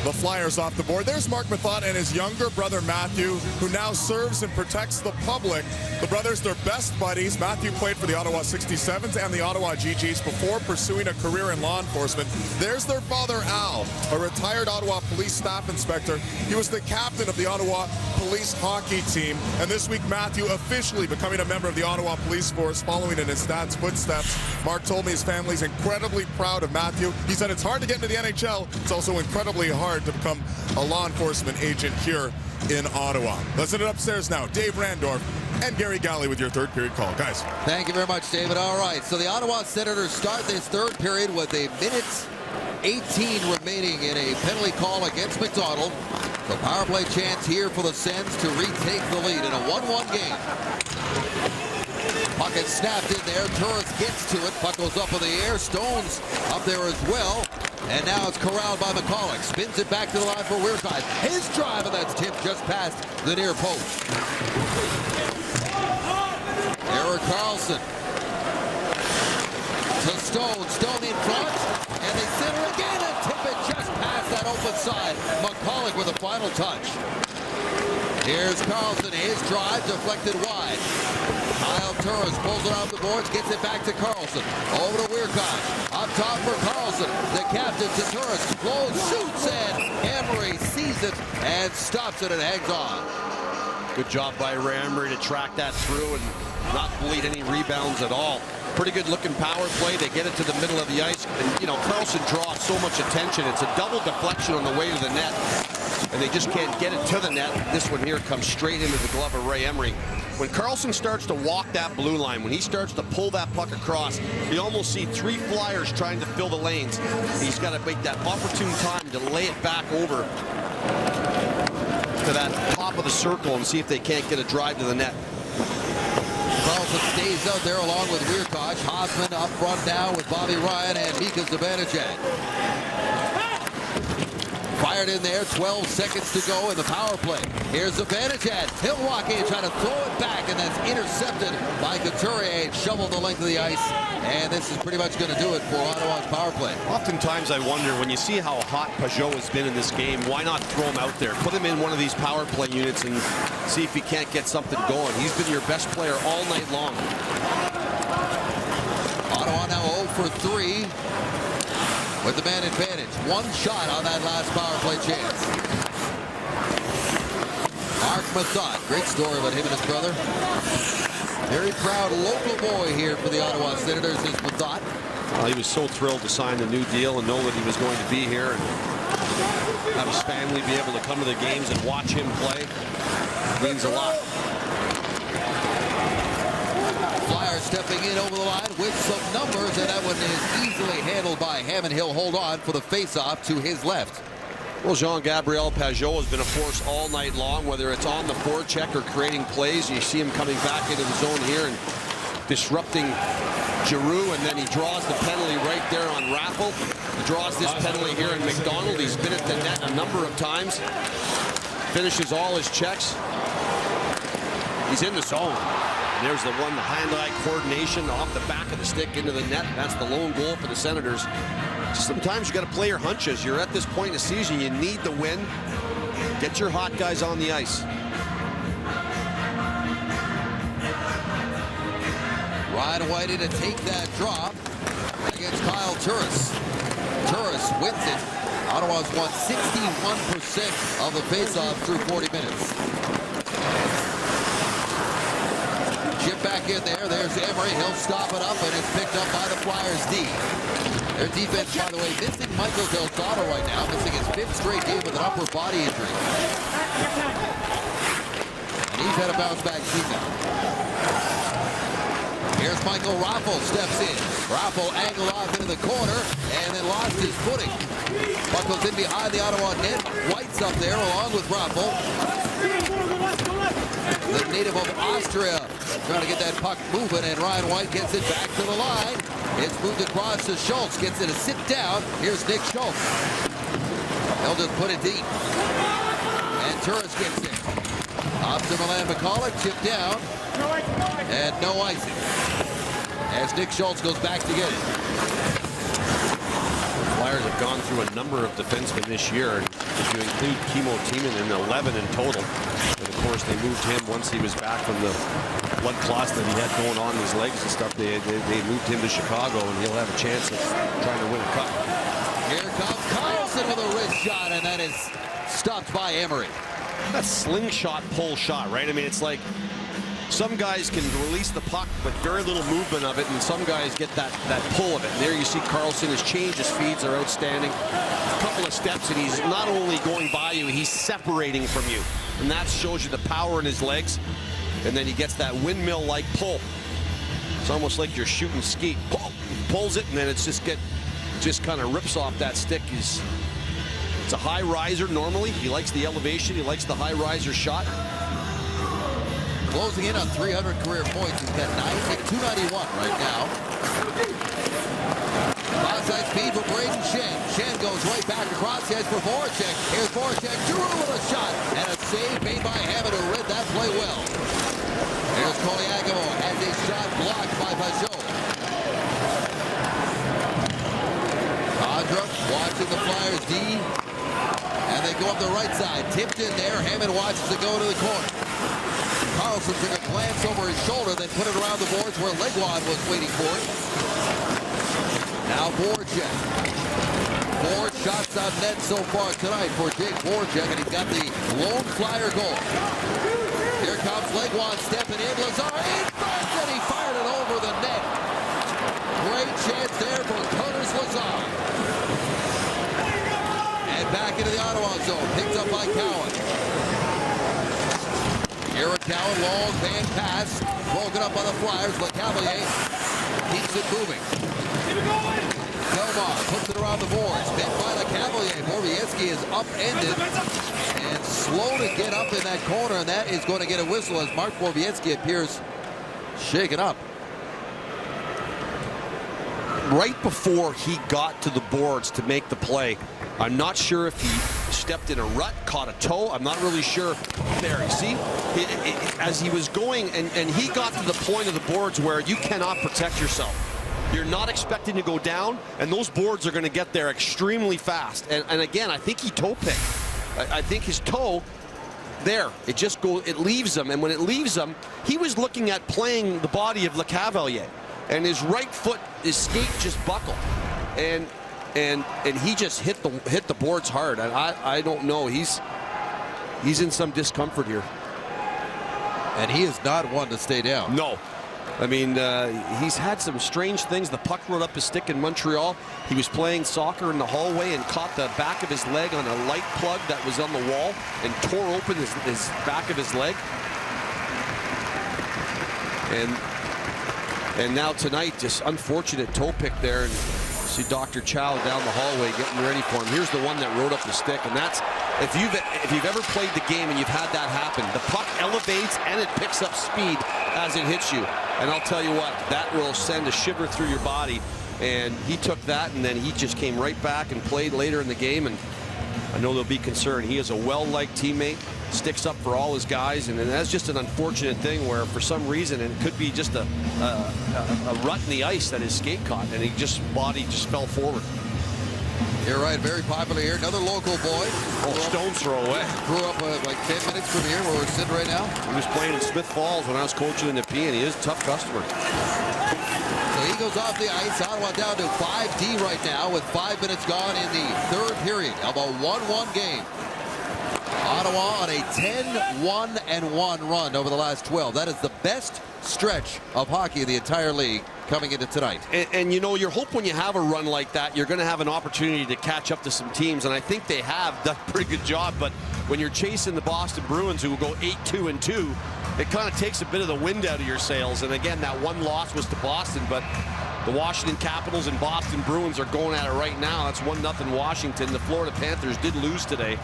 the Flyers off the board. There's Mark Methot and his younger brother Matthew, who now serves and protects the public. The brothers, they're best buddies. Matthew played for the Ottawa 67s and the Ottawa GGs before pursuing a career in law enforcement. There's their father Al, a retired Ottawa police staff inspector. He was the captain of the Ottawa police hockey team, and this week Matthew officially becoming a member of the Ottawa police force following in his dad's footsteps. Mark told me his family's incredibly proud of Matthew. He said it's hard to get into the NHL. It's also incredibly hard to become a law enforcement agent here in Ottawa. Let's send it upstairs now. Dave Randorf and Gary Galley with your third period call. Guys. Thank you very much, David. All right, so the Ottawa Senators start this third period with a minute 18 remaining in a penalty call against McDonald. The power play chance here for the Sens to retake the lead in a 1-1 game. Puck is snapped in there. Turris gets to it. Puck goes up in the air. Stone's up there as well. And now it's corralled by McCulloch. Spins it back to the line for Weirkosh. His drive, and that's tipped just past the near post. Erik Karlsson to Stone. Stone in front. And they center again and tip it just past that open side. McCulloch with a final touch. Here's Carlson. His drive deflected wide. Kyle Turris pulls it off the boards, gets it back to Carlson. Over to Wiercott. Up top for Carlson. The captain to Turris. Blows, shoots, and Emery sees it and stops it and hangs on. Good job by Ray Emery to track that through and not bleed any rebounds at all. Pretty good looking power play. They get it to the middle of the ice. And, you know, Carlson draws so much attention. It's a double deflection on the way to the net. And they just can't get it to the net. This one here comes straight into the glove of Ray Emery. When Carlson starts to walk that blue line, when he starts to pull that puck across, you almost see 3 Flyers trying to fill the lanes. He's got to make that opportune time to lay it back over to that top of the circle and see if they can't get a drive to the net. Carlson stays out there along with Wiercott. Hoffman up front now with Bobby Ryan and Mika Zibanejad. Fired in there, 12 seconds to go in the power play. Here's Zibanejad. He'll walk in, try to throw it back, and that's intercepted by Couturier. Shoveled the length of the ice, and this is pretty much going to do it for Ottawa's power play. Oftentimes I wonder, when you see how hot Pajot has been in this game, why not throw him out there? Put him in one of these power play units and see if he can't get something going. He's been your best player all night long. Ottawa now 0 for 3 with the man advantage. One shot on that last power play chance. Mark Methot, great story about him and his brother. Very proud local boy here for the Ottawa Senators is Methot. Well, he was so thrilled to sign the new deal and know that he was going to be here and have his family be able to come to the games and watch him play. It means a lot. Flyers stepping in over the line with some numbers, and that one is easily handled by Hammond. He'll hold on for the face-off to his left. Well, Jean-Gabriel Pajot has been a force all night long, whether it's on the forecheck or creating plays. You see him coming back into the zone here and disrupting Giroux, and then he draws the penalty right there on Raffle. He draws this penalty here in McDonald. He's been at the net a number of times. Finishes all his checks. He's in the zone. And there's the one, the hand-eye coordination off the back of the stick into the net. That's the lone goal for the Senators. Sometimes you got to play your hunches. You're at this point in the season. You need the win. Get your hot guys on the ice. Ryan Whitey to take that drop against Kyle Turris. Turris wins it. Ottawa's won 61% of the faceoff through 40 minutes. Chip back in there. There's Emery. He'll stop it up, and it's picked up by the Flyers D. Their defense, by the way, missing Michael Del Zotto right now, missing his 5th straight game with an upper body injury. And he's had a bounce-back season. Here's Michael Raffle, steps in. Raffle angled off into the corner, and then lost his footing. Puck goes in behind the Ottawa net. White's up there along with Raffle. The native of Austria trying to get that puck moving, and Ryan White gets it back to the line. It's moved across to Schultz, gets it a sit down. Here's Nick Schultz. They'll just put it deep. And Turris gets it. Off to Milan McCulloch, chipped down. And no icing. As Nick Schultz goes back to get it. Flyers have gone through a number of defensemen this year. If you include Kimmo Timonen, 11 in total. And of course, they moved him once he was back from the blood clots that he had going on in his legs and stuff. They moved him to Chicago, and he'll have a chance of trying to win a cup. Here comes Carlson with a wrist shot, and that is stopped by Emery. That slingshot pull shot, right? I mean, it's like some guys can release the puck, but very little movement of it, and some guys get that pull of it. And there you see Carlson has changed. His feeds are outstanding. A couple of steps, and he's not only going by you, he's separating from you. And that shows you the power in his legs. And then he gets that windmill-like pull. It's almost like you're shooting ski. Pulls it, and then it's just kind of rips off that stick. It's a high riser normally. He likes the elevation. He likes the high riser shot. Closing in on 300 career points. He's got 291 right now. Outside speed for Braden Shen. Shen goes right back across the ice for Voracek. Here's Voracek. Giroux with a shot. And a save made by Hammond, who read that play well. Here's Koliakovo. Has a shot blocked by Pajot. Condra watching the Flyers D. And they go up the right side. Tipped in there. Hammond watches it go to the corner. Carlson took a glance over his shoulder, then put it around the boards where Legwand was waiting for it. Now Voracek. 4 shots on net so far tonight for Jake Voracek, and he's got the lone flyer goal. Here comes Legwand stepping in. Lazar in front, and he fired it over the net. Great chance there for Curtis Lazar. And back into the Ottawa zone. Picked up by Cowan. Eric Cowan, long band pass. Broken up by the Flyers. LeCavalier keeps it moving. Delmar puts it around the boards. Met by LeCavalier. Borowiecki is upended and slow to get up in that corner, and that is going to get a whistle as Mark Borowiecki appears shaken up. Right before he got to the boards to make the play, I'm not sure if he stepped in a rut, caught a toe. I'm not really sure. There, you see, as he was going, and he got to the point of the boards where you cannot protect yourself. You're not expecting to go down, and those boards are going to get there extremely fast. And again, I think he toe picked. I think his toe, there, it leaves him, and when it leaves him, he was looking at playing the body of LeCavalier, and his right foot, his skate just buckled, and he just hit the boards hard. And I don't know, he's in some discomfort here, and he is not one to stay down. No. I mean, he's had some strange things. The puck rode up his stick in Montreal. He was playing soccer in the hallway and caught the back of his leg on a light plug that was on the wall and tore open his back of his leg. And now tonight, just unfortunate toe pick there. And see Dr. Chow down the hallway getting ready for him. Here's the one that rode up the stick, and that's, if you've ever played the game and you've had that happen, the puck elevates and it picks up speed as it hits you. And I'll tell you what, that will send a shiver through your body. And he took that, and then he just came right back and played later in the game. And I know they'll be concerned. He is a well-liked teammate, sticks up for all his guys, and that's just an unfortunate thing where for some reason, and it could be just a rut in the ice that his skate caught, and body just fell forward. You're right, very popular here. Another local boy. Oh, stone's throw away. Grew up like 10 minutes from here where we're sitting right now. He was playing in Smith Falls when I was coaching in the P, and he is a tough customer. So he goes off the ice. Ottawa down to 5D right now with 5 minutes gone in the third period of a 1-1 game. Ottawa on a 10-1-1 run over the last 12. That is the best stretch of hockey in the entire league coming into tonight. And you know, you hope when you have a run like that, you're going to have an opportunity to catch up to some teams, and I think they have done a pretty good job. But when you're chasing the Boston Bruins, who will go 8-2-2, it kind of takes a bit of the wind out of your sails. And again, that one loss was to Boston, but the Washington Capitals and Boston Bruins are going at it right now. That's 1-0 Washington. The Florida Panthers did lose today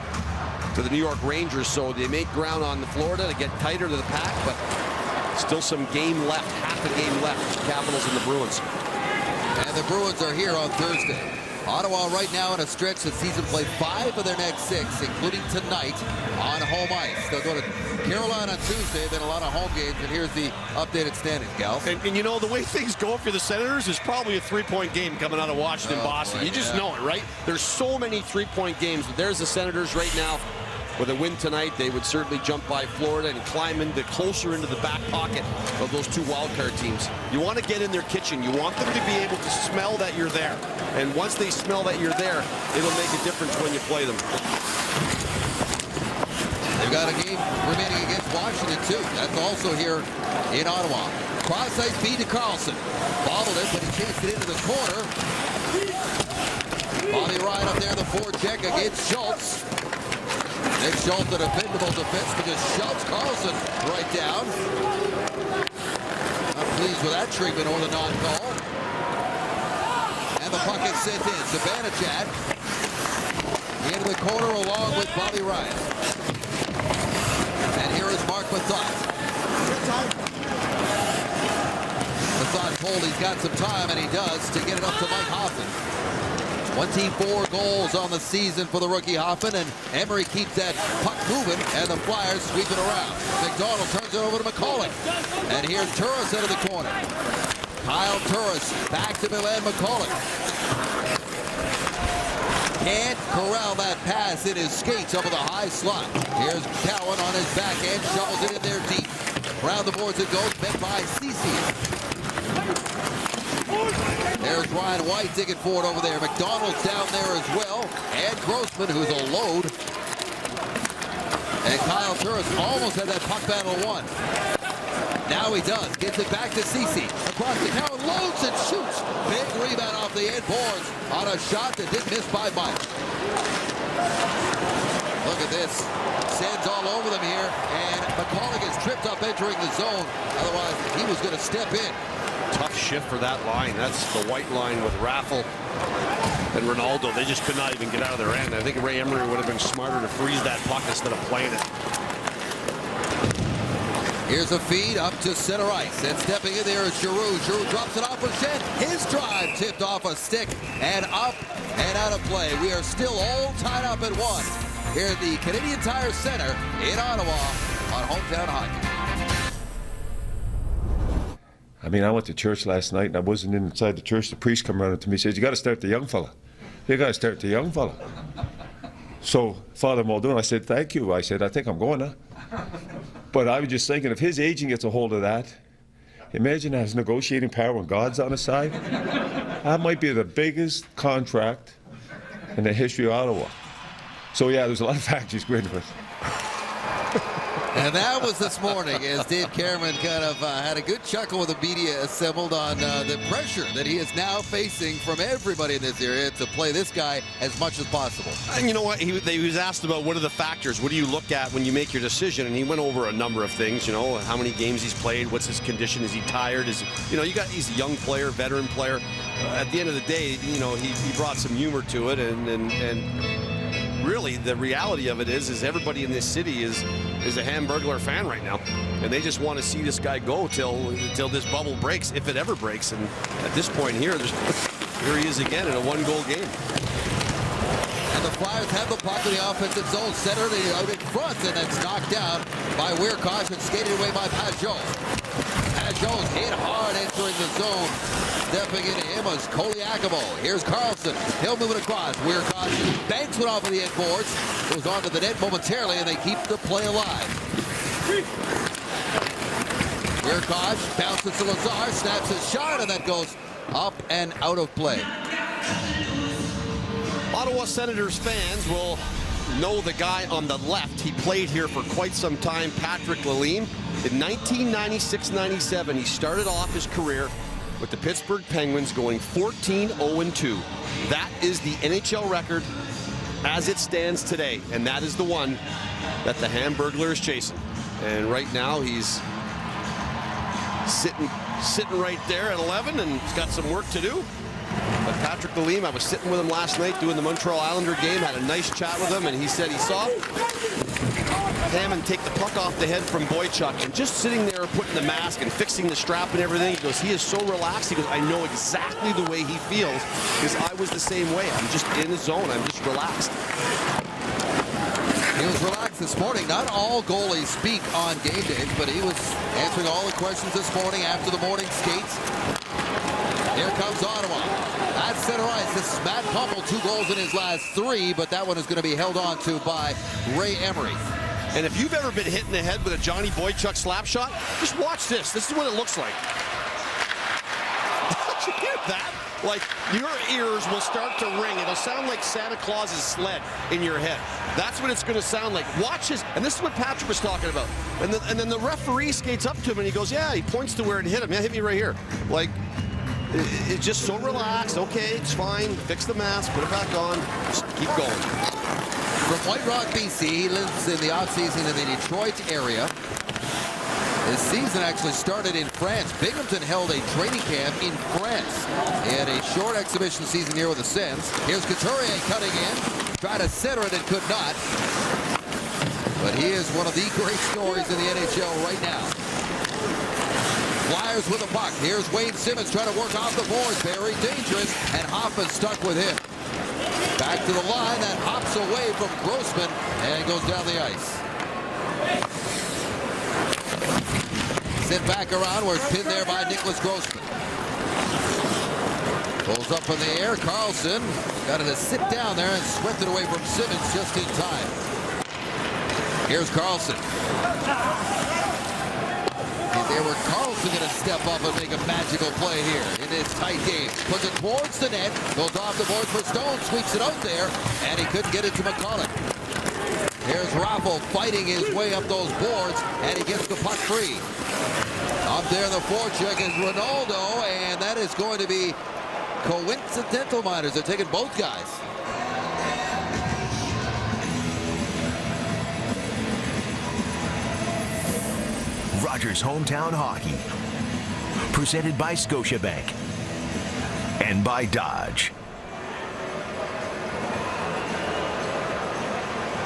to the New York Rangers, so they make ground on the Florida to get tighter to the pack, but still some game left, half a game left, Capitals and the Bruins. And the Bruins are here on Thursday. Ottawa right now in a stretch that sees them play 5 of their next 6, including tonight on home ice. They'll go to Carolina on Tuesday, then a lot of home games, and here's the updated standings, Gal. And you know, the way things go for the Senators is probably a 3-point game coming out of Washington, Boston. Boy, you just know it, right? There's so many 3-point games. There's the Senators right now. With a win tonight, they would certainly jump by Florida and climb closer into the back pocket of those 2 wildcard teams. You want to get in their kitchen. You want them to be able to smell that you're there. And once they smell that you're there, it'll make a difference when you play them. They've got a game remaining against Washington, too. That's also here in Ottawa. Cross-ice feed to Carlson. Bobbled it, but he chased it into the corner. Bobby Ryan up there, the forecheck against Schultz. Nick Schultz, a dependable defenseman, just shoves Carlson right down. Not pleased with that treatment or the non-call. And the puck is sent in. Zibanejad into the corner along with Bobby Ryan. And here is Mark Methot. Methot told he's got some time, and he does, to get it up to Mike Hoffman. 24 goals on the season for the rookie Hoffman, and Emery keeps that puck moving, and the Flyers sweep it around. McDonald turns it over to McCulloch, and here's Turris out of the corner. Kyle Turris back to Milan McCulloch. Can't corral that pass in his skates over the high slot. Here's Cowan on his backhand, shovels it in there deep. Around the boards it goes, met by Ceci. There's Ryan White digging forward over there. McDonald's down there as well. And Grossman, who's a load. And Kyle Turris almost had that puck battle won. Now he does. Gets it back to Ceci. Across the Cowan, loads and shoots. Big rebound off the end boards on a shot that didn't miss by Mike. Look at this. Sends all over them here. And McCulloch gets tripped up entering the zone. Otherwise, he was going to step in. Tough shift for that line. That's the white line with Raffle and Ronaldo. They just could not even get out of their end. I think Ray Emery would have been smarter to freeze that puck instead of playing it. Here's a feed up to center ice. And stepping in there is Giroux. Giroux drops it off for Shen. His drive tipped off a stick and up and out of play. We are still all tied up at 1 here at the Canadian Tire Center in Ottawa on Hometown Hockey. I mean, I went to church last night and I wasn't inside the church. The priest come around to me and says, "You got to start the young fella. You got to start the young fella." So Father Muldoon, I said, "Thank you." I said, "I think I'm going now." But I was just thinking, if his agent gets a hold of that, imagine his negotiating power when God's on his side. That might be the biggest contract in the history of Ottawa. So yeah, there's a lot of factors going with. And that was this morning as Dave Cameron kind of had a good chuckle with the media assembled on the pressure that he is now facing from everybody in this area to play this guy as much as possible. And you know what? He was asked about what are the factors, what do you look at when you make your decision, and he went over a number of things. You know, how many games he's played, what's his condition, is he tired, he's a young player, veteran player. At the end of the day, you know, he brought some humor to it, and really the reality of it is everybody in this city is a Hamburglar fan right now, and they just want to see this guy go till this bubble breaks, if it ever breaks. And at this point here he is again in a one-goal game. And the Flyers have the puck in the offensive zone, centered out in front, and it's knocked down by Weirkosh and skated away by Pajot. Pajot's hit hard entering the zone. Stepping into him was Koliakovo. Here's Carlson. He'll move it across. Weirkosh banks one off of the end boards. Goes onto the net momentarily, and they keep the play alive. Weirkosh bounces to Lazar, snaps his shot, and that goes up and out of play. Ottawa Senators fans will know the guy on the left. He played here for quite some time, Patrick Lalime. In 1996-97, he started off his career with the Pittsburgh Penguins going 14-0-2. That is the NHL record as it stands today, and that is the one that the Hamburglar is chasing. And right now he's sitting right there at 11, and he's got some work to do. But Patrick Lalime, I was sitting with him last night doing the Montreal Islander game, had a nice chat with him, and he said he saw Hammond take the puck off the head from Boychuk, and just sitting there putting the mask and fixing the strap and everything, he goes, he is so relaxed. He goes, I know exactly the way he feels, because I was the same way. I'm just in the zone. I'm just relaxed. He was relaxed this morning. Not all goalies speak on game days, but he was answering all the questions this morning after the morning skates. Here comes Ottawa. At center ice, this is Matt Pummel, 2 goals in his last 3, but that one is going to be held on to by Ray Emery. And if you've ever been hit in the head with a Johnny Boychuk slap shot, just watch this. This is what it looks like. Did you hear that? Like, your ears will start to ring. It'll sound like Santa Claus's sled in your head. That's what it's going to sound like. Watch this. And this is what Patrick was talking about. And then the referee skates up to him and he goes, yeah, he points to where it hit him. Yeah, hit me right here. Like, it's just so relaxed. Okay, it's fine. Fix the mask. Put it back on. Just keep going. From White Rock, BC, he lives in the offseason in the Detroit area. His season actually started in France. Binghamton held a training camp in France. He had a short exhibition season here with the Sens. Here's Couturier cutting in. Tried to center it and could not. But he is one of the great stories in the NHL right now. Flyers with a puck. Here's Wayne Simmons trying to work off the boards. Very dangerous. And Hoffman stuck with him. Back to the line. That hops away from Grossman and goes down the ice. Sent back around where it's pinned there by Nicholas Grossman. Pulls up in the air. Carlson got it to sit down there and swept it away from Simmons just in time. Here's Carlson. Is there where Carlson going to step up and make a magical play here in this tight game? Puts it towards the net. Goes off the board for Stone. Sweeps it out there. And he couldn't get it to McCulloch. Here's Raffl fighting his way up those boards. And he gets the puck free. Up there in the forecheck is Ronaldo. And that is going to be coincidental, Miners. They're taking both guys. Rogers Hometown Hockey, presented by Scotiabank and by Dodge.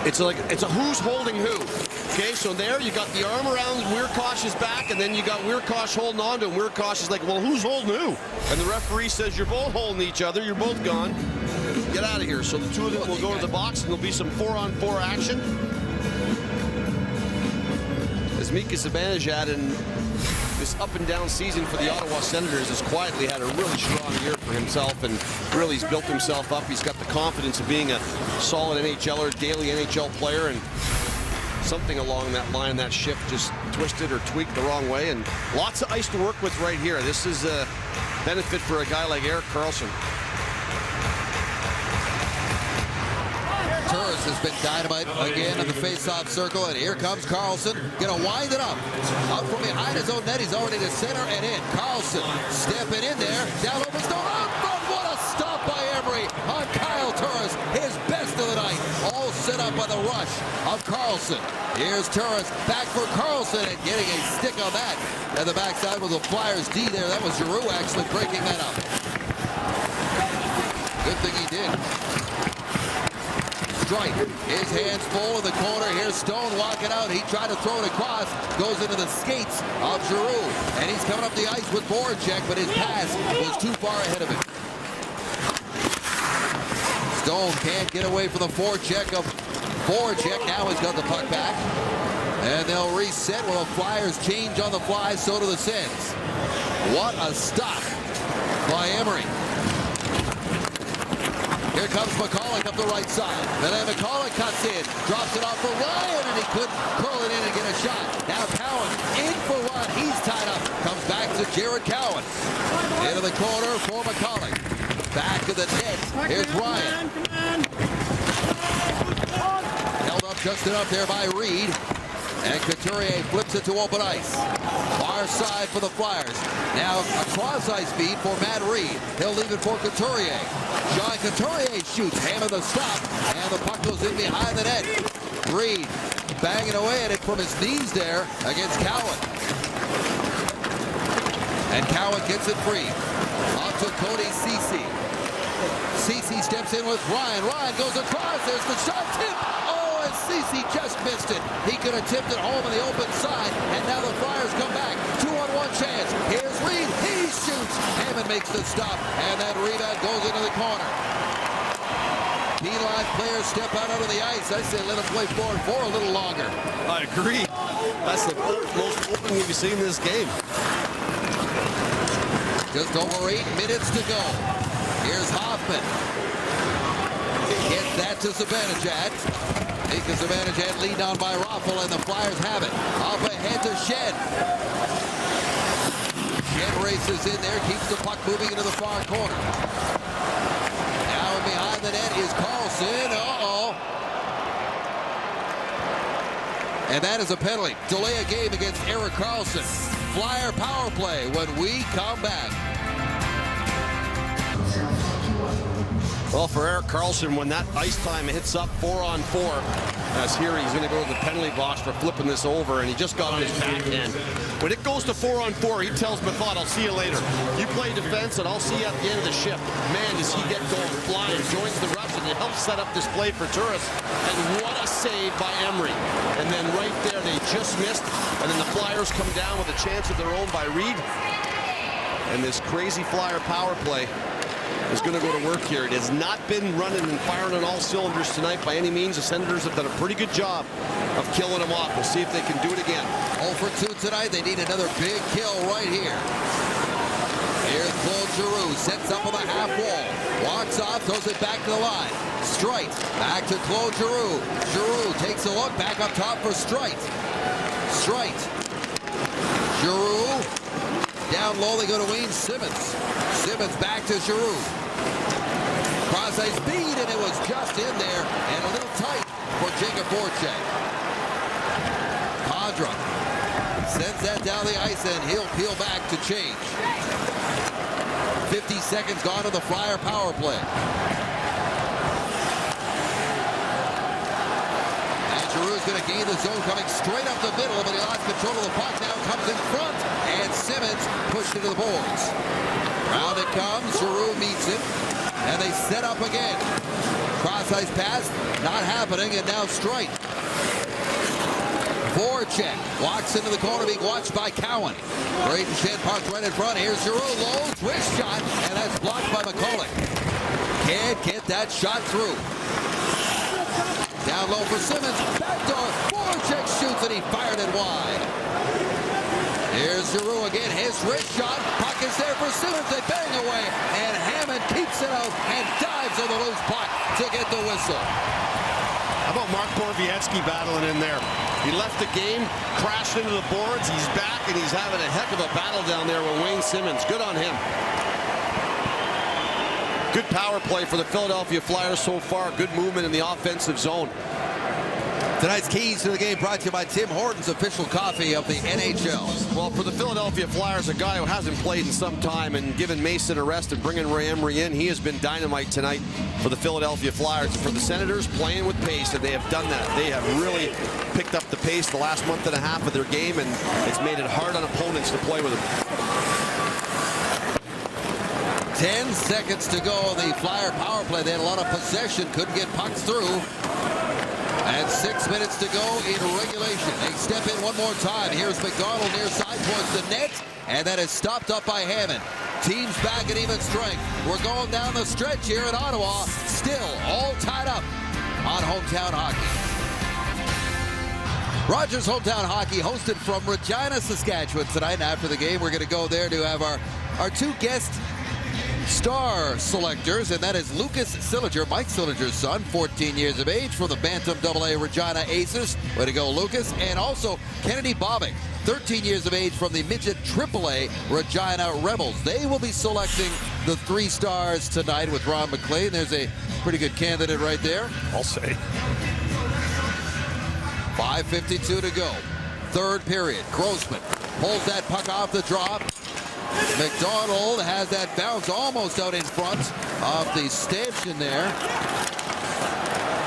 It's a who's holding who. Okay, so there you got the arm around Wierkosz's back, and then you got Wierkosz holding on to him. Wierkosz is like, well, who's holding who? And the referee says, you're both holding each other. You're both gone. Get out of here. So the two of them will go to the box, and there'll be some 4-on-4 action. As Mika Zibanejad in this up-and-down season for the Ottawa Senators has quietly had a really strong year for himself, and really he's built himself up. He's got the confidence of being a solid NHLer, daily NHL player, and something along that line, that shift just twisted or tweaked the wrong way, and lots of ice to work with right here. This is a benefit for a guy like Erik Karlsson. Turris has been dynamite again in the face-off circle, and here comes Karlsson. Gonna wind it up. Out from behind his own net, he's already to center and in. Karlsson stepping in there, down over Stone. Out front, what a stop by Emery on Kyle Turris. His best of the night, all set up by the rush of Karlsson. Here's Turris, back for Karlsson, and getting a stick on that. And the backside with the Flyers D there. That was Giroux actually breaking that up. Good thing he did. Strike. His hands full in the corner. Here's Stone walking out. He tried to throw it across. Goes into the skates of Giroux. And he's coming up the ice with Voracek, but his pass was too far ahead of him. Stone can't get away from the forecheck of Voracek. Now he's got the puck back. And they'll reset while the Flyers change on the fly. So do the Sens. What a stop by Emery. Here comes McCulloch up the right side. And then McCulloch cuts in. Drops it off for Ryan, and he couldn't curl it in and get a shot. Now Cowan in for Ryan. He's tied up. Comes back to Jared Cowan. Into the corner for McCulloch. Back to the net. Here's Ryan. Held up just enough there by Reed. And Couturier flips it to open ice. Far side for the Flyers. Now a cross-ice feed for Matt Reed. He'll leave it for Couturier. John Couturier shoots. Hammer the stop. And the puck goes in behind the net. Reed banging away at it from his knees there against Cowan. And Cowan gets it free. On to Cody Ceci. Ceci steps in with Ryan. Ryan goes across. There's the shot tip. And Ceci just missed it. He could have tipped it home on the open side, and now the Flyers come back. 2-on-1 chance. Here's Reed. He shoots. Hammond makes the stop, and that rebound goes into the corner. P-line players step out onto the ice. I say let them play 4-on-4 a little longer. I agree. That's the most open we've seen in this game. Just over 8 minutes to go. Here's Hoffman. Gets that to Zibanejad. Mika Zibanejad lead down by Raffl, and the Flyers have it. Up ahead to Shed. Shed races in there, keeps the puck moving into the far corner. Now behind the net is Karlsson. And that is a penalty. Delay a game against Erik Karlsson. Flyer power play when we come back. Well, for Erik Karlsson, when that ice time hits up 4-on-4, as here he's going to go to the penalty box for flipping this over, and he just got on his backhand. When it goes to 4-on-4, he tells Method, I'll see you later. You play defense, and I'll see you at the end of the shift. Man, does he get going flying, joins the rush, and it helps set up this play for Turris. And what a save by Emery. And then right there, they just missed, and then the Flyers come down with a chance of their own by Reed. And this crazy Flyer power play is going to go to work here. It has not been running and firing on all cylinders tonight by any means. The Senators have done a pretty good job of killing them off. We'll see if they can do it again. 0 for 2 tonight. They need another big kill right here. Here's Claude Claude Giroux sets up on the half wall. Walks off, throws it back to the line. Streit back to Claude Giroux. Giroux takes a look, back up top for Streit. Streit. Giroux. Down low, they go to Wayne Simmons. Simmons back to Giroux. Cross-ice speed, and it was just in there, and a little tight for Jacob Voracek. Condra sends that down the ice, and he'll peel back to change. 50 seconds gone to the Flyer power play. And Giroux's going to gain the zone, coming straight up the middle, but he lost control of the puck. Now comes in front, and Simmons pushed into the boards. Round it comes, Giroux meets him, and they set up again. Cross-ice pass, not happening, and now Streit. Voracek walks into the corner, being watched by Cowan. Braden Shen parked right in front. Here's Giroux, low twist shot, and that's blocked by McCulloch. Can't get that shot through. Down low for Simmons, backdoor. Voracek shoots, and he fired it wide. Here's Giroux again, his wrist shot. Puck is there for Simmons, they bang away, and Hammond keeps it out and dives on the loose puck to get the whistle. How about Mark Borowiecki battling in there? He left the game, crashed into the boards, he's back, and he's having a heck of a battle down there with Wayne Simmons. Good on him. Good power play for the Philadelphia Flyers so far. Good movement in the offensive zone. Tonight's keys to the game brought to you by Tim Hortons, official coffee of the NHL. Well, for the Philadelphia Flyers, a guy who hasn't played in some time, and given Mason a rest and bringing Ray Emery in, he has been dynamite tonight for the Philadelphia Flyers. And for the Senators, playing with pace, and they have done that. They have really picked up the pace the last month and a half of their game, and it's made it hard on opponents to play with them. 10 seconds to go. The Flyer power play. They had a lot of possession, couldn't get pucks through. And 6 minutes to go in regulation. They step in one more time. Here's McDonald near side towards the net. And that is stopped up by Hammond. Teams back at even strength. We're going down the stretch here in Ottawa. Still all tied up on Hometown Hockey. Rogers Hometown Hockey hosted from Regina, Saskatchewan tonight. And after the game, we're going to go there to have our two guest star selectors, and that is Lucas Sillinger, Mike Sillinger's son, 14 years of age, from the Bantam AA Regina Aces. Way to go, Lucas. And also Kennedy Bobick, 13 years of age, from the Midget AAA Regina Rebels. They will be selecting the three stars tonight with Ron McLean. There's a pretty good candidate right there, I'll say. 5:52 to go. Third period. Grossman pulls that puck off the drop. McDonald has that bounce almost out in front of the stanchion there.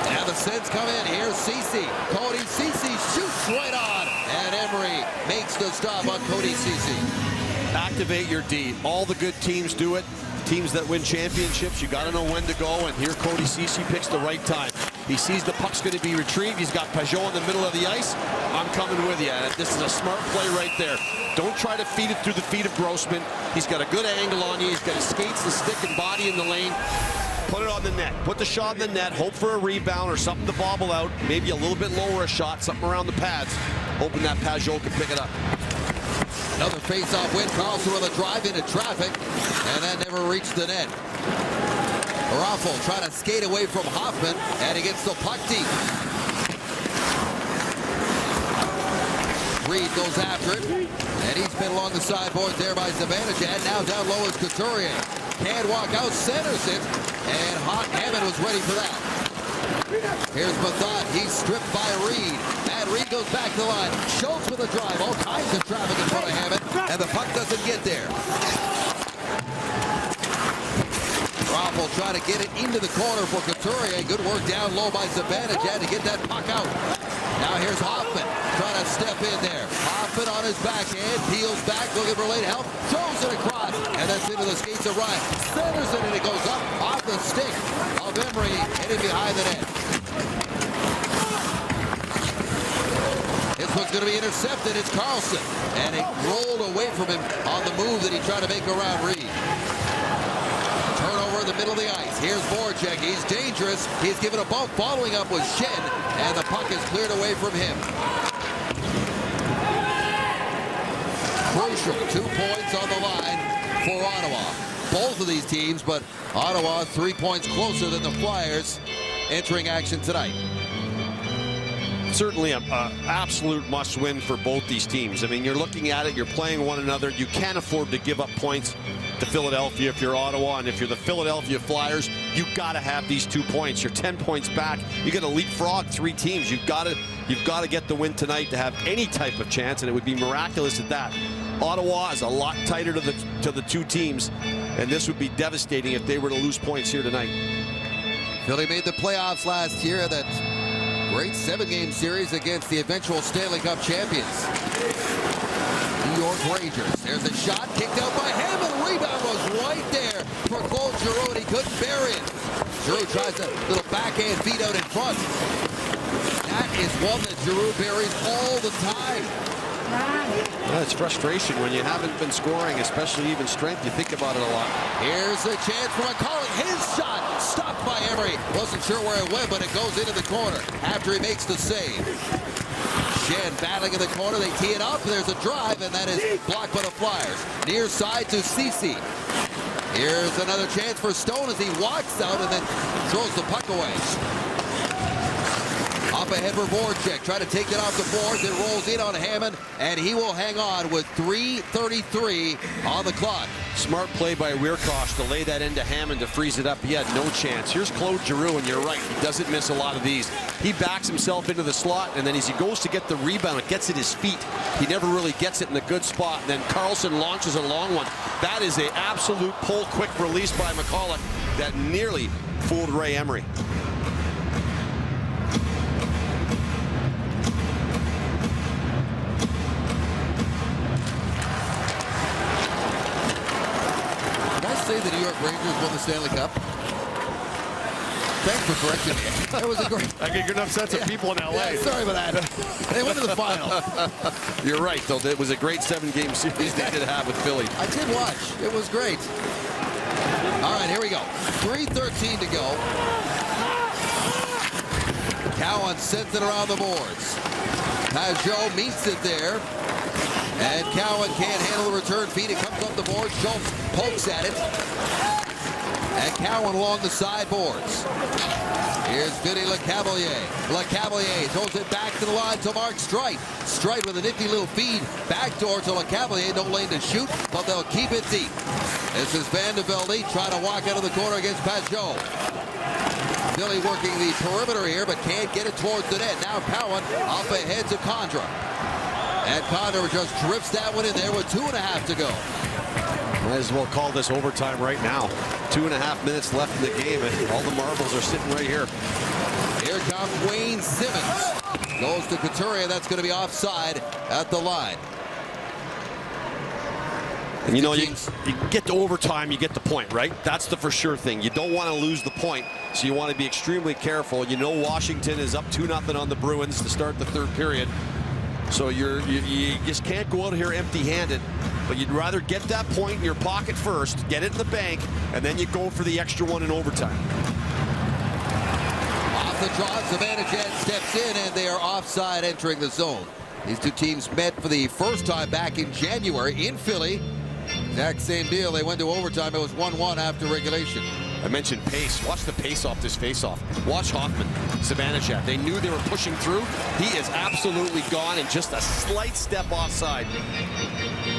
Now the Sens come in. Here's Ceci. Cody Ceci shoots right on. And Emery makes the stop on Cody Ceci. Activate your D. All the good teams do it. Teams that win championships, you got to know when to go. And here Cody Ceci picks the right time. He sees the puck's going to be retrieved. He's got Pajot in the middle of the ice. I'm coming with you. This is a smart play right there. Don't try to feed it through the feet of Grossman. He's got a good angle on you. He's got his skates, the stick, and body in the lane. Put it on the net. Put the shot in the net. Hope for a rebound or something to bobble out. Maybe a little bit lower a shot, something around the pads. Hoping that Pajot can pick it up. Another face-off win. Carlson with a drive into traffic, and that never reached the net. Raffle trying to skate away from Hoffman, and he gets the puck deep. Reed goes after it, and he's been along the sideboard there by Zibanejad. Now down low is Couturier. Can't walk out, centers it, and Hammond was ready for that. Here's Mathot. He's stripped by Reed. And Reed goes back to the line. Schultz with a drive. All kinds of traffic in front of Hammond. And the puck doesn't get there. Raffle trying to get it into the corner for Couturier. Good work down low by Zibanejad to get that puck out. Now here's Hoffman trying to step in there. Hoffman on his backhand. Peels back, looking for late help. Throws it across. And that's into the skates of Ryan. Centers it, and it goes up off the stick of Emery, hitting behind the net. This one's going to be intercepted. It's Carlson. And it rolled away from him on the move that he tried to make around Reed. Turnover in the middle of the ice. Here's Voracek. He's dangerous. He's given a bump. Following up with Shen. And the puck is cleared away from him. Crucial. 2 points on the line for Ottawa. both of these teams, but Ottawa 3 points closer than the Flyers entering action tonight. Certainly an absolute must-win for both these teams. I mean, you're looking at it, you're playing one another. You can't afford to give up points to Philadelphia if you're Ottawa, and if you're the Philadelphia Flyers, you've got to have these 2 points. You're 10 points back. You got to leapfrog 3 teams. You've got to get the win tonight to have any type of chance, and it would be miraculous at that. Ottawa is a lot tighter to the 2 teams, and this would be devastating if they were to lose points here tonight. Philly made the playoffs last year, that great 7-game series against the eventual Stanley Cup champions, New York Rangers. There's a shot kicked out by Hammond. Rebound was right there for Claude Giroux, and he couldn't bury it. Giroux tries a little backhand feed out in front. That is one that Giroux buries all the time. Yeah, it's frustration when you haven't been scoring, especially even strength. You think about it a lot. Here's a chance for McCauley. His shot stopped by Emery. Wasn't sure where it went, but it goes into the corner after he makes the save. Shen battling in the corner. They tee it up. There's a drive, and that is blocked by the Flyers. Near side to Ceci. Here's another chance for Stone as he walks out and then throws the puck away. Up ahead for Voracek. Try to take that off the boards. It rolls in on Hammond, and he will hang on with 3:33 on the clock. Smart play by Wierkosh to lay that into Hammond to freeze it up. He had no chance. Here's Claude Giroux, and you're right. He doesn't miss a lot of these. He backs himself into the slot, and then as he goes to get the rebound, it gets at his feet. He never really gets it in a good spot. And then Carlson launches a long one. That is an absolute pull, quick release by McCulloch that nearly fooled Ray Emery. The New York Rangers won the Stanley Cup. Thanks for correcting me. That was a great. I get good enough sense of people in LA. Yeah, sorry about that. They went to the final. You're right, though. It was a great 7-game series they did have with Philly. I did watch. It was great. All right, here we go. 3:13 to go. Cowan sends it around the boards. Pajot meets it there. And Cowan can't handle the return feed. It comes up the board. Schultz pokes at it. And Cowan along the sideboards. Here's Vinny Lecavalier. Lecavalier throws it back to the line to Mark Streit. Streit with a nifty little feed. Backdoor to Lecavalier. No lane to shoot, but they'll keep it deep. This is Van de Velde trying to walk out of the corner against Pajot. Philly working the perimeter here, but can't get it towards the net. Now Cowan up ahead to Condra. And Condor just drifts that one in there with 2.5 to go. Might as well call this overtime right now. 2.5 minutes left in the game, and all the marbles are sitting right here. Here comes Wayne Simmons. Goes to Couturier. That's going to be offside at the line. And you know, you get to overtime, you get the point, right? That's the for sure thing. You don't want to lose the point, so you want to be extremely careful. You know Washington is up 2-0 on the Bruins to start the third period. So you just can't go out here empty-handed, but you'd rather get that point in your pocket first, get it in the bank, and then you go for the extra one in overtime. Off the draw, Zibanejad steps in, and they are offside entering the zone. These two teams met for the first time back in January in Philly. Exact same deal. They went to overtime. It was 1-1 after regulation. I mentioned pace. Watch the pace off this face-off. Watch Hoffman, Zibanejad. They knew they were pushing through. He is absolutely gone and just a slight step offside.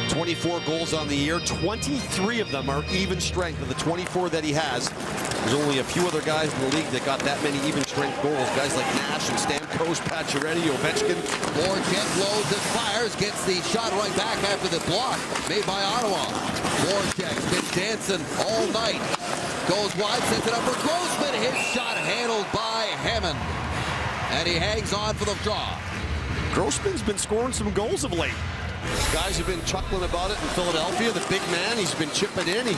24 goals on the year. 23 of them are even strength of the 24 that he has. There's only a few other guys in the league that got that many even strength goals. Guys like Nash and Stamkos, Pacioretty, Ovechkin. Voracek loads and fires. Gets the shot right back after the block made by Ottawa. Voracek's been dancing all night. Goes wide, sends it up for Grossman. His shot handled by Hammond. And he hangs on for the draw. Grossman's been scoring some goals of late. Guys have been chuckling about it in Philadelphia. The big man, he's been chipping in. He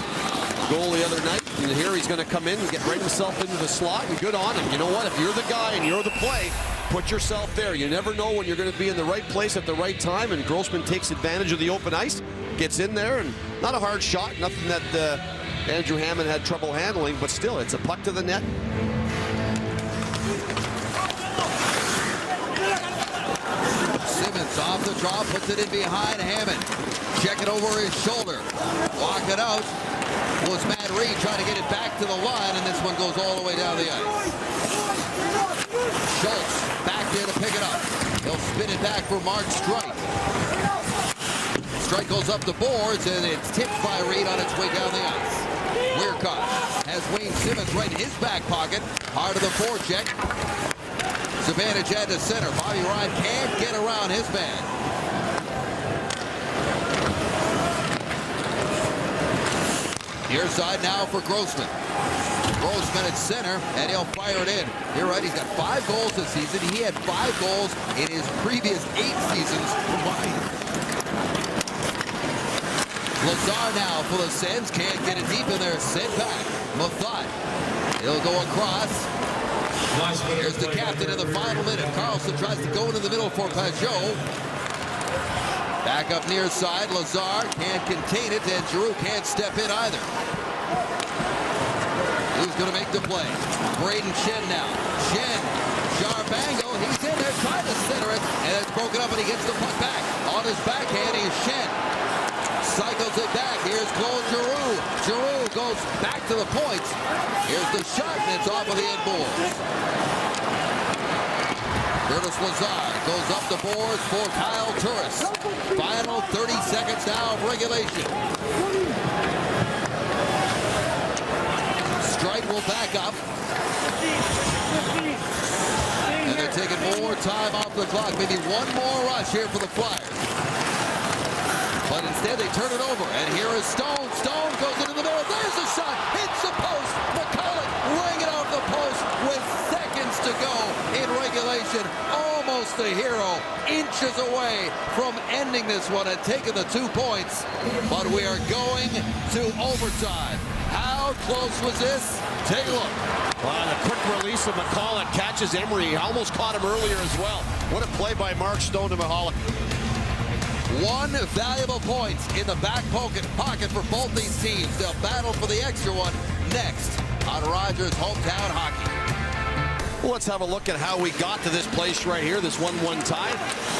goal the other night, and here he's going to come in and get right himself into the slot, and good on him. You know what? If you're the guy and you're the play, put yourself there. You never know when you're going to be in the right place at the right time, and Grossman takes advantage of the open ice, gets in there, and not a hard shot, nothing that Andrew Hammond had trouble handling, but still, it's a puck to the net. Simmons off the draw, puts it in behind Hammond. Check it over his shoulder. Walk it out. was Matt Reed trying to get it back to the line, and this one goes all the way down the ice. Schultz back there to pick it up. He'll spin it back for Mark Streit. Streit goes up the boards, and it's tipped by Reed on its way down the ice. Weirkott has Wayne Simmonds right in his back pocket. Hard of the forecheck. Zibanejad to center. Bobby Ryan can't get around his man. Near side now for Grossman. Grossman at center, and he'll fire it in. You're right, he's got 5 goals this season. He had 5 goals in his previous 8 seasons combined. Lazar now for the Sens. Can't get it deep in there. Sent back. Mathot. He'll go across. Here's the captain in the final minute. Carlson tries to go into the middle for Pajot. Back up near side. Lazar can't contain it, and Giroux can't step in either. Who's going to make the play? Braden Shen now. Shen. Jarbango. He's in there trying to center it, and it's broken up, and he gets the puck back. On his backhand, he's Shen. Cycles it back. Here's Claude Giroux. Giroux goes back to the point. Here's the shot, and it's off of the end boards. Curtis Lazar goes up the boards for Kyle Turris. Final 30 seconds now of regulation. Streit will back up. And they're taking more time off the clock. Maybe one more rush here for the Flyers. But instead they turn it over. And here is Stone. Stone goes into the middle. There's a shot. Hits the post. McCulloch laying it off the post with seconds to go in regulation. Almost a hero. Inches away from ending this one and taking the 2 points. But we are going to overtime. How close was this? Take a look. Well, a quick release of McCulloch catches Emery. He almost caught him earlier as well. What a play by Mark Stone to McCulloch. 1 valuable point in the back pocket for both these teams. They'll battle for the extra one next on Rogers Hometown Hockey. Well, let's have a look at how we got to this place right here, this 1-1 tie.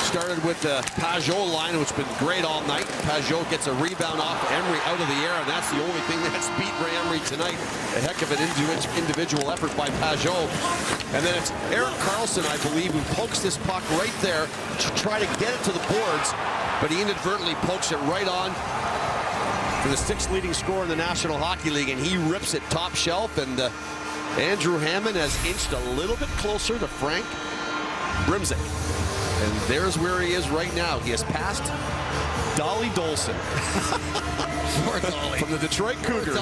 Started with the Pajot line, which has been great all night. Pajot gets a rebound off Emery out of the air, and that's the only thing that's beat Ray Emery tonight. A heck of an individual effort by Pajot. And then it's Erik Karlsson, I believe, who pokes this puck right there to try to get it to the boards, but he inadvertently pokes it right on for the 6th leading scorer in the National Hockey League, and he rips it top shelf, and Andrew Hammond has inched a little bit closer to Frank Brimzik. And there's where he is right now. He has passed Dolly Dolson from the Detroit Cougars.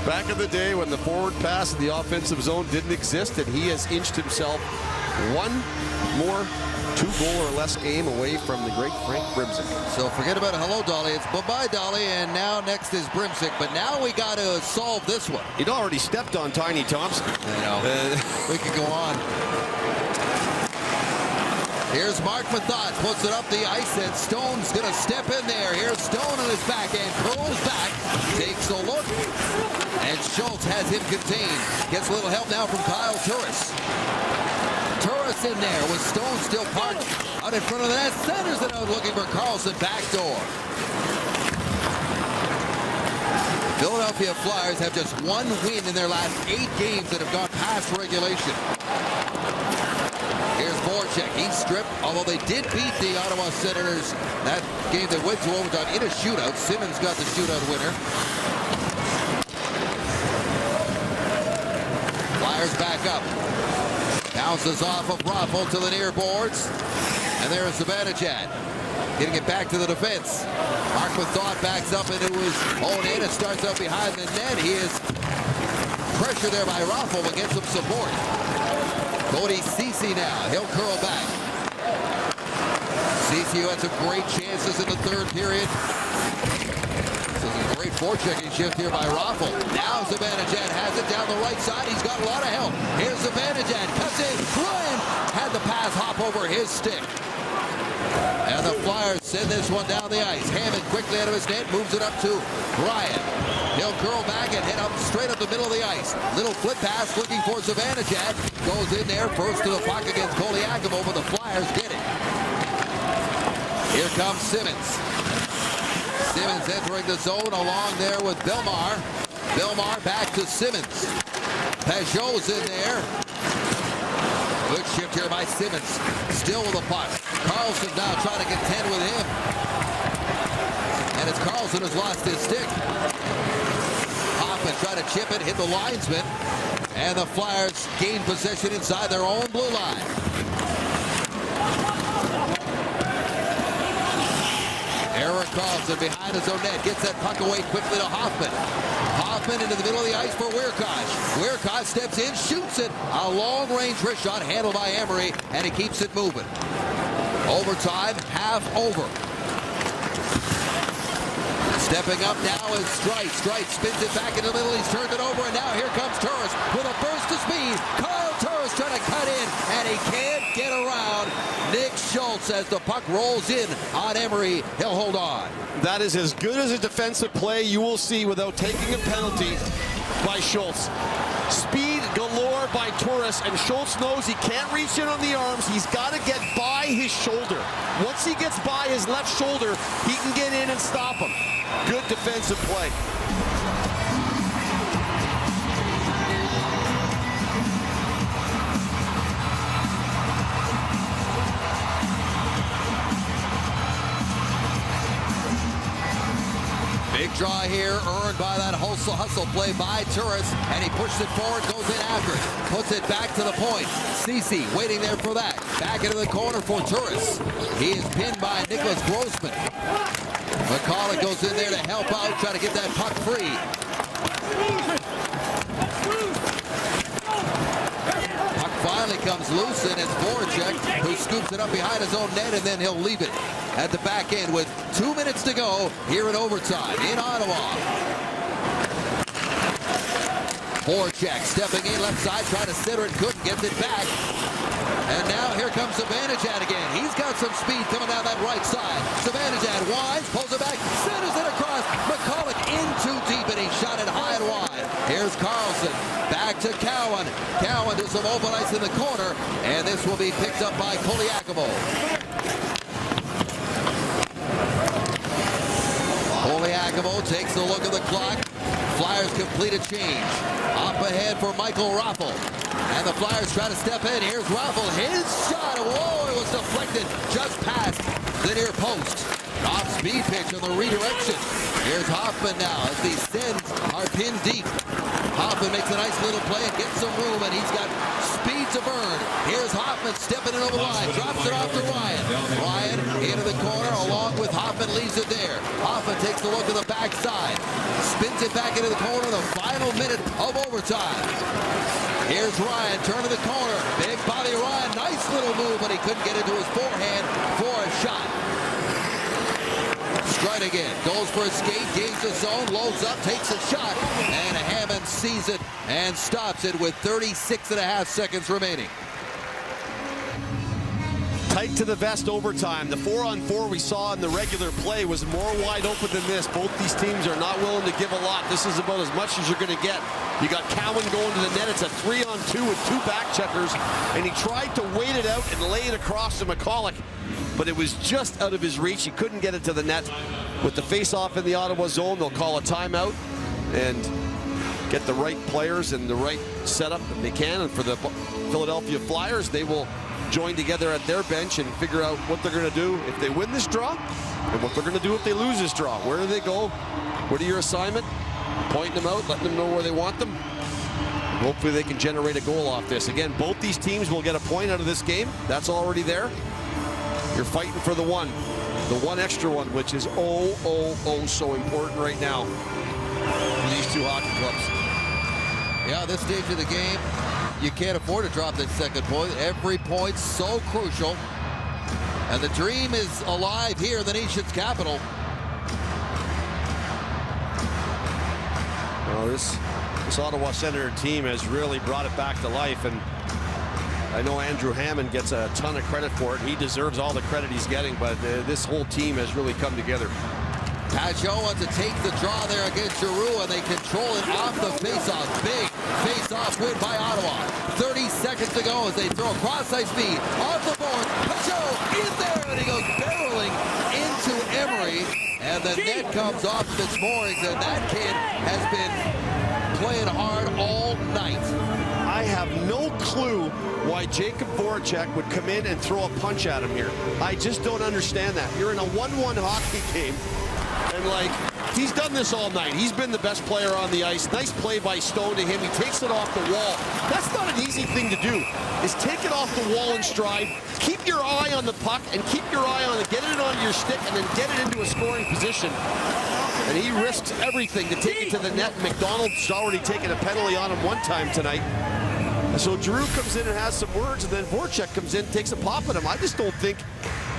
Back in the day when the forward pass in the offensive zone didn't exist, and he has inched himself one more 2-goal or less game away from the great Frank Brimzik. So forget about hello, Dolly. It's bye-bye, Dolly, and now next is Brimzik. But now we got to solve this one. He'd already stepped on Tiny Thompson. I know. We could go on. Here's Mark Mathot, puts it up the ice, and Stone's going to step in there. Here's Stone on his backhand, curls back, takes a look, and Schultz has him contained. Gets a little help now from Kyle Turris. Turris in there with Stone still parked out in front of the net. Centers it out looking for Karlsson, backdoor. Philadelphia Flyers have just 1 win in their last 8 games that have gone past regulation. Here's Voracek. He's stripped, although they did beat the Ottawa Senators. That game that went to overtime in a shootout. Simmons got the shootout winner. Flyers back up. Bounces off of Raffl to the near boards. And there's Zibanejad. Getting it back to the defense. Mark Mathot backs up into his own end and starts out behind the net. He is pressured there by Raffl, but gets some support. Cody Ceci now. He'll curl back. Ceci who had some great chances in the 3rd period. This is a great forechecking shift here by Raffl. Now Zibanejad has it down the right side. He's got a lot of help. Here's Zibanejad. Cuts in. Ryan had the pass hop over his stick. And the Flyers send this one down the ice. Hammond quickly out of his net, moves it up to Ryan. He'll curl back and head up straight up the middle of the ice. Little flip pass looking for Zibanejad. Goes in there first to the puck against Koliakimo, but the Flyers get it. Here comes Simmons. Simmons entering the zone along there with Belmar. Belmar back to Simmons. Peugeot's in there. Good shift here by Simmons. Still with the puck. Carlson now trying to contend with him. And it's Carlson who's lost his stick. Hoffman trying to chip it, hit the linesman. And the Flyers gain possession inside their own blue line. Erik Karlsson behind his own net. Gets that puck away quickly to Hoffman. Hoffman into the middle of the ice for Weirkosh. Weirkosh steps in, shoots it. A long-range wrist shot handled by Emery, and he keeps it moving. Overtime, half over. Stepping up now is Streit. Streit spins it back in the middle. He's turned it over, and now here comes Turris with a burst of speed. Kyle Turris trying to cut in, and he can't get around Nick Schultz as the puck rolls in on Emery. He'll hold on. That is as good as a defensive play you will see without taking a penalty by Schultz. Speed galore by Turris, and Schultz knows he can't reach in on the arms. He's got to get by his shoulder. Once he gets by his left shoulder, he can get in and stop him. Good defensive play. Big draw here, earned by that hustle play by Turris, and he pushes it forward, goes in after it, puts it back to the point. Ceci waiting there for that. Back into the corner for Turris. He is pinned by Nicholas Grossman. McCulloch goes in there to help out, try to get that puck free. Puck finally comes loose, and it's Voracek who scoops it up behind his own net, and then he'll leave it at the back end with 2 minutes to go here in overtime in Ottawa. Voracek stepping in left side, trying to center it, couldn't, gets it back. And now here comes Zibanejad again. He's got some speed coming down that right side. Zibanejad winds, pulls it back, centers it across. McCulloch in too deep, and he shot it high and wide. Here's Karlsson, back to Cowan. Cowan does some open ice in the corner, and this will be picked up by Poliakovo. Poliakovo takes a look at the clock. Flyers complete a change. Up ahead for Michael Raffl. And the Flyers try to step in. Here's Raffl. His shot. Whoa, it was deflected just past the near post. Off-speed pitch on the redirection. Here's Hoffman now as he sends our pin deep. Hoffman makes a nice little play and gets some room, and he's got speed to burn. Here's Hoffman stepping it over the line. Drops it off to Ryan. Ryan into the corner along with Hoffman, leaves it there. Hoffman takes a look at the backside. Spins it back into the corner, the final minute of overtime. Here's Ryan, turn to the corner. Big body Ryan, nice little move, but he couldn't get into his forehand for a shot. Streit again, goes for a skate, gains the zone, loads up, takes a shot, and Hammond sees it and stops it with 36.5 seconds remaining. Tight to the vest overtime. The 4-on-4 we saw in the regular play was more wide open than this. Both these teams are not willing to give a lot. This is about as much as you're going to get. You got Cowan going to the net. It's a 3-on-2 with 2 back checkers, and he tried to wait it out and lay it across to McCulloch, but it was just out of his reach. He couldn't get it to the net. With the face-off in the Ottawa zone, they'll call a timeout and get the right players and the right setup that they can. And for the Philadelphia Flyers, they will join together at their bench and figure out what they're going to do if they win this draw and what they're going to do if they lose this draw. Where do they go? What are your assignment? Pointing them out, letting them know where they want them. Hopefully they can generate a goal off this. Again, both these teams will get a point out of this game. That's already there. You're fighting for the one extra one, which is so important right now for these two hockey clubs. Yeah, this stage of the game, you can't afford to drop that second point. Every point's so crucial. And the dream is alive here in the nation's capital. Well, this Ottawa Senator team has really brought it back to life, and I know Andrew Hammond gets a ton of credit for it. He deserves all the credit he's getting, but this whole team has really come together. Peugeot wants to take the draw there against Giroux, and they control it off the faceoff. Big face-off win by Ottawa. 30 seconds to go as they throw across high speed. Off the board, Peugeot in there, and he goes barreling into Emery. And the net comes off of its moorings, and that kid has been playing hard all night. I have no clue why Jacob Voracek would come in and throw a punch at him here. I just don't understand that. You're in a 1-1 hockey game, and like, he's done this all night. He's been the best player on the ice. Nice play by Stone to him. He takes it off the wall. That's not an easy thing to do, is take it off the wall in stride, keep your eye on the puck, and keep your eye on it, get it onto your stick, and then get it into a scoring position. And he risks everything to take it to the net. McDonald's already taken a penalty on him one time tonight. So Giroux comes in and has some words, and then Voracek comes in and takes a pop at him. I just don't think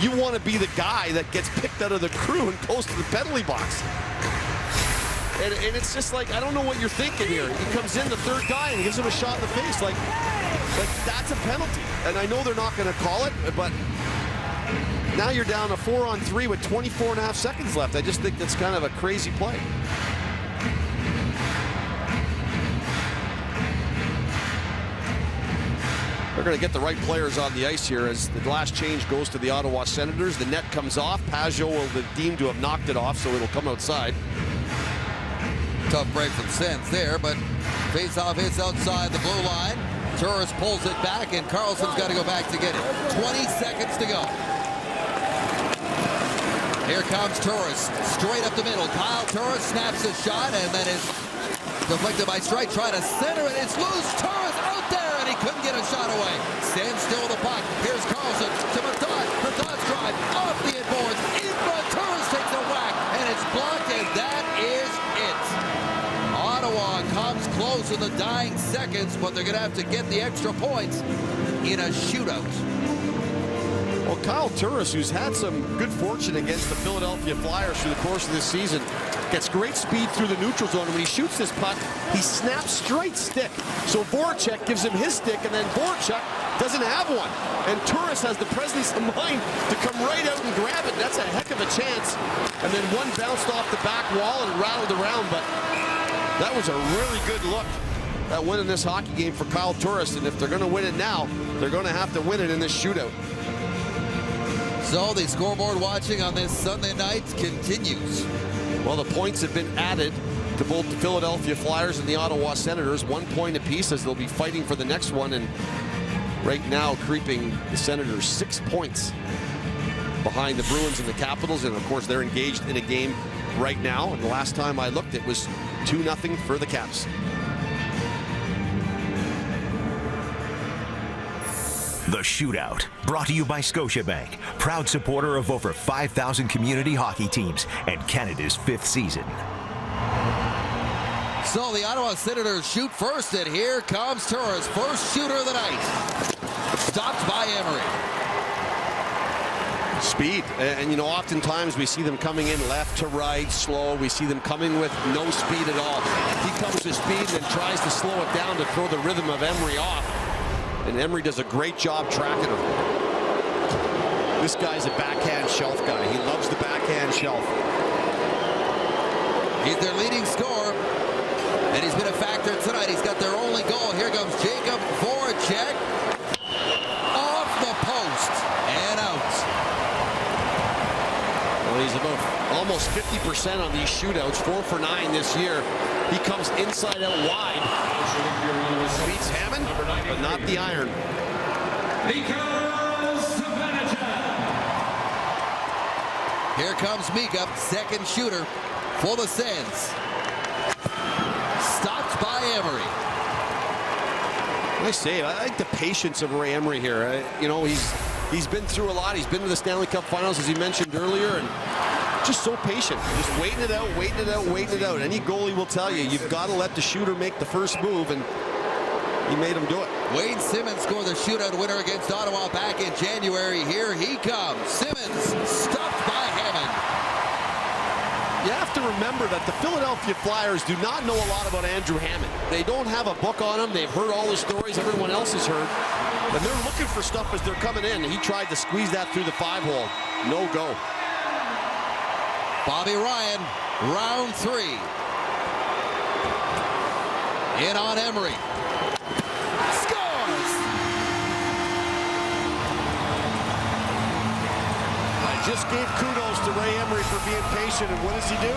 you want to be the guy that gets picked out of the crew and goes to the penalty box. And it's just like, I don't know what you're thinking here. He comes in, the third guy, and gives him a shot in the face. Like that's a penalty. And I know they're not going to call it, but now you're down a 4-on-3 with 24.5 seconds left. I just think that's kind of a crazy play. They're going to get the right players on the ice here as the last change goes to the Ottawa Senators. The net comes off. Pajot will be deemed to have knocked it off, so it'll come outside. Tough break from Sens there, but face-off hits outside the blue line. Turris pulls it back, and Carlson's got to go back to get it. 20 seconds to go. Here comes Turris, straight up the middle. Kyle Turris snaps his shot, and then is deflected by Streit. Trying to center it. It's loose. Turris out there, and he couldn't get a shot away. Stands still with the puck. Here's Carlson to Method. Methed's drive off the inboards. In front, Turris takes a whack, and it's blocked, and that is it. Ottawa comes close in the dying seconds, but they're going to have to get the extra points in a shootout. Well, Kyle Turris, who's had some good fortune against the Philadelphia Flyers through the course of this season, gets great speed through the neutral zone. When he shoots this puck, he snaps straight stick. So Voracek gives him his stick, and then Voracek doesn't have one. And Turris has the presence of mind to come right out and grab it. That's a heck of a chance. And then one bounced off the back wall and rattled around, but that was a really good look at winning this hockey game for Kyle Turris. And if they're going to win it now, they're going to have to win it in this shootout. So the scoreboard watching on this Sunday night continues. Well, the points have been added to both the Philadelphia Flyers and the Ottawa Senators. 1 point apiece as they'll be fighting for the next one. And right now, creeping the Senators 6 points behind the Bruins and the Capitals. And of course, they're engaged in a game right now. And the last time I looked, it was 2-0 for the Caps. The Shootout, brought to you by Scotiabank, proud supporter of over 5,000 community hockey teams and Canada's 5th season. So the Ottawa Senators shoot first, and here comes Turris, first shooter of the night. Stopped by Emery. Speed, and you know, oftentimes we see them coming in left to right, slow. We see them coming with no speed at all. He comes with speed and tries to slow it down to throw the rhythm of Emery off. And Emery does a great job tracking him. This guy's a backhand shelf guy. He loves the backhand shelf. He's their leading scorer, and he's been a factor tonight. He's got their only goal. Here comes Jacob Voracek. Off the post and out. Well, he's about almost 50% on these shootouts, 4 for 9 this year. He comes inside out wide. Beats Hammond, but not the iron. Here comes Mika, second shooter for the Sens. Stopped by Emery. Nice save. I like the patience of Ray Emery here. You know, he's been through a lot. He's been to the Stanley Cup Finals, as he mentioned earlier, and just so patient. Just waiting it out, waiting it out, waiting it out. Any goalie will tell you, you've got to let the shooter make the first move, and he made him do it. Wayne Simmonds scored the shootout winner against Ottawa back in January. Here he comes. Simmonds stopped by Hammond. You have to remember that the Philadelphia Flyers do not know a lot about Andrew Hammond. They don't have a book on him. They've heard all the stories everyone else has heard. And they're looking for stuff as they're coming in. He tried to squeeze that through the 5-hole. No go. Bobby Ryan, round 3. In on Emery. Scores! I just gave kudos to Ray Emery for being patient, and what does he do?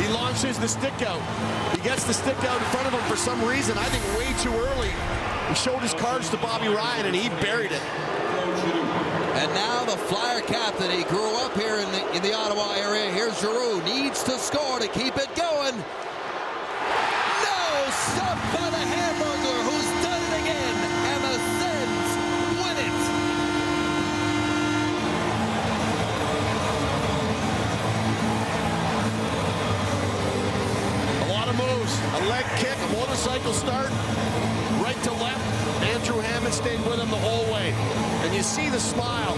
He launches the stick out. He gets the stick out in front of him for some reason, I think way too early. He showed his cards to Bobby Ryan, and he buried it. And now the Flyer captain, he grew up here in the Ottawa area. Here's Giroux, needs to score to keep it going. No, stopped by the Hamburglar, who's done it again, and the Sens win it. A lot of moves, a leg kick, a motorcycle start, right to left. Andrew Hammond stayed with him the whole way. And you see the smile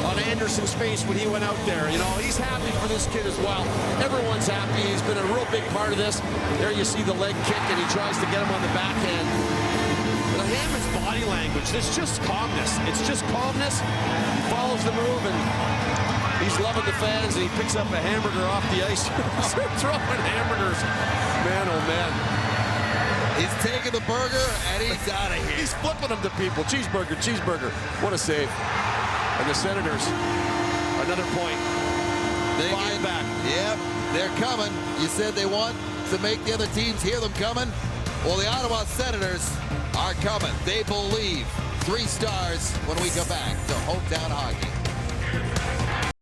on Anderson's face when he went out there. You know, he's happy for this kid as well. Everyone's happy. He's been a real big part of this. There you see the leg kick, and he tries to get him on the backhand. But Hammond's body language, it's just calmness. It's just calmness. He follows the move, and he's loving the fans, and he picks up a hamburger off the ice. Throwing hamburgers. Man, oh man. He's taking the burger, and he's out of here. He's flipping them to people. Cheeseburger, cheeseburger. What a save. And the Senators, another point. Five back. Yep, they're coming. You said they want to make the other teams hear them coming. Well, the Ottawa Senators are coming. They believe. 3 stars when we come back to Hometown Hockey.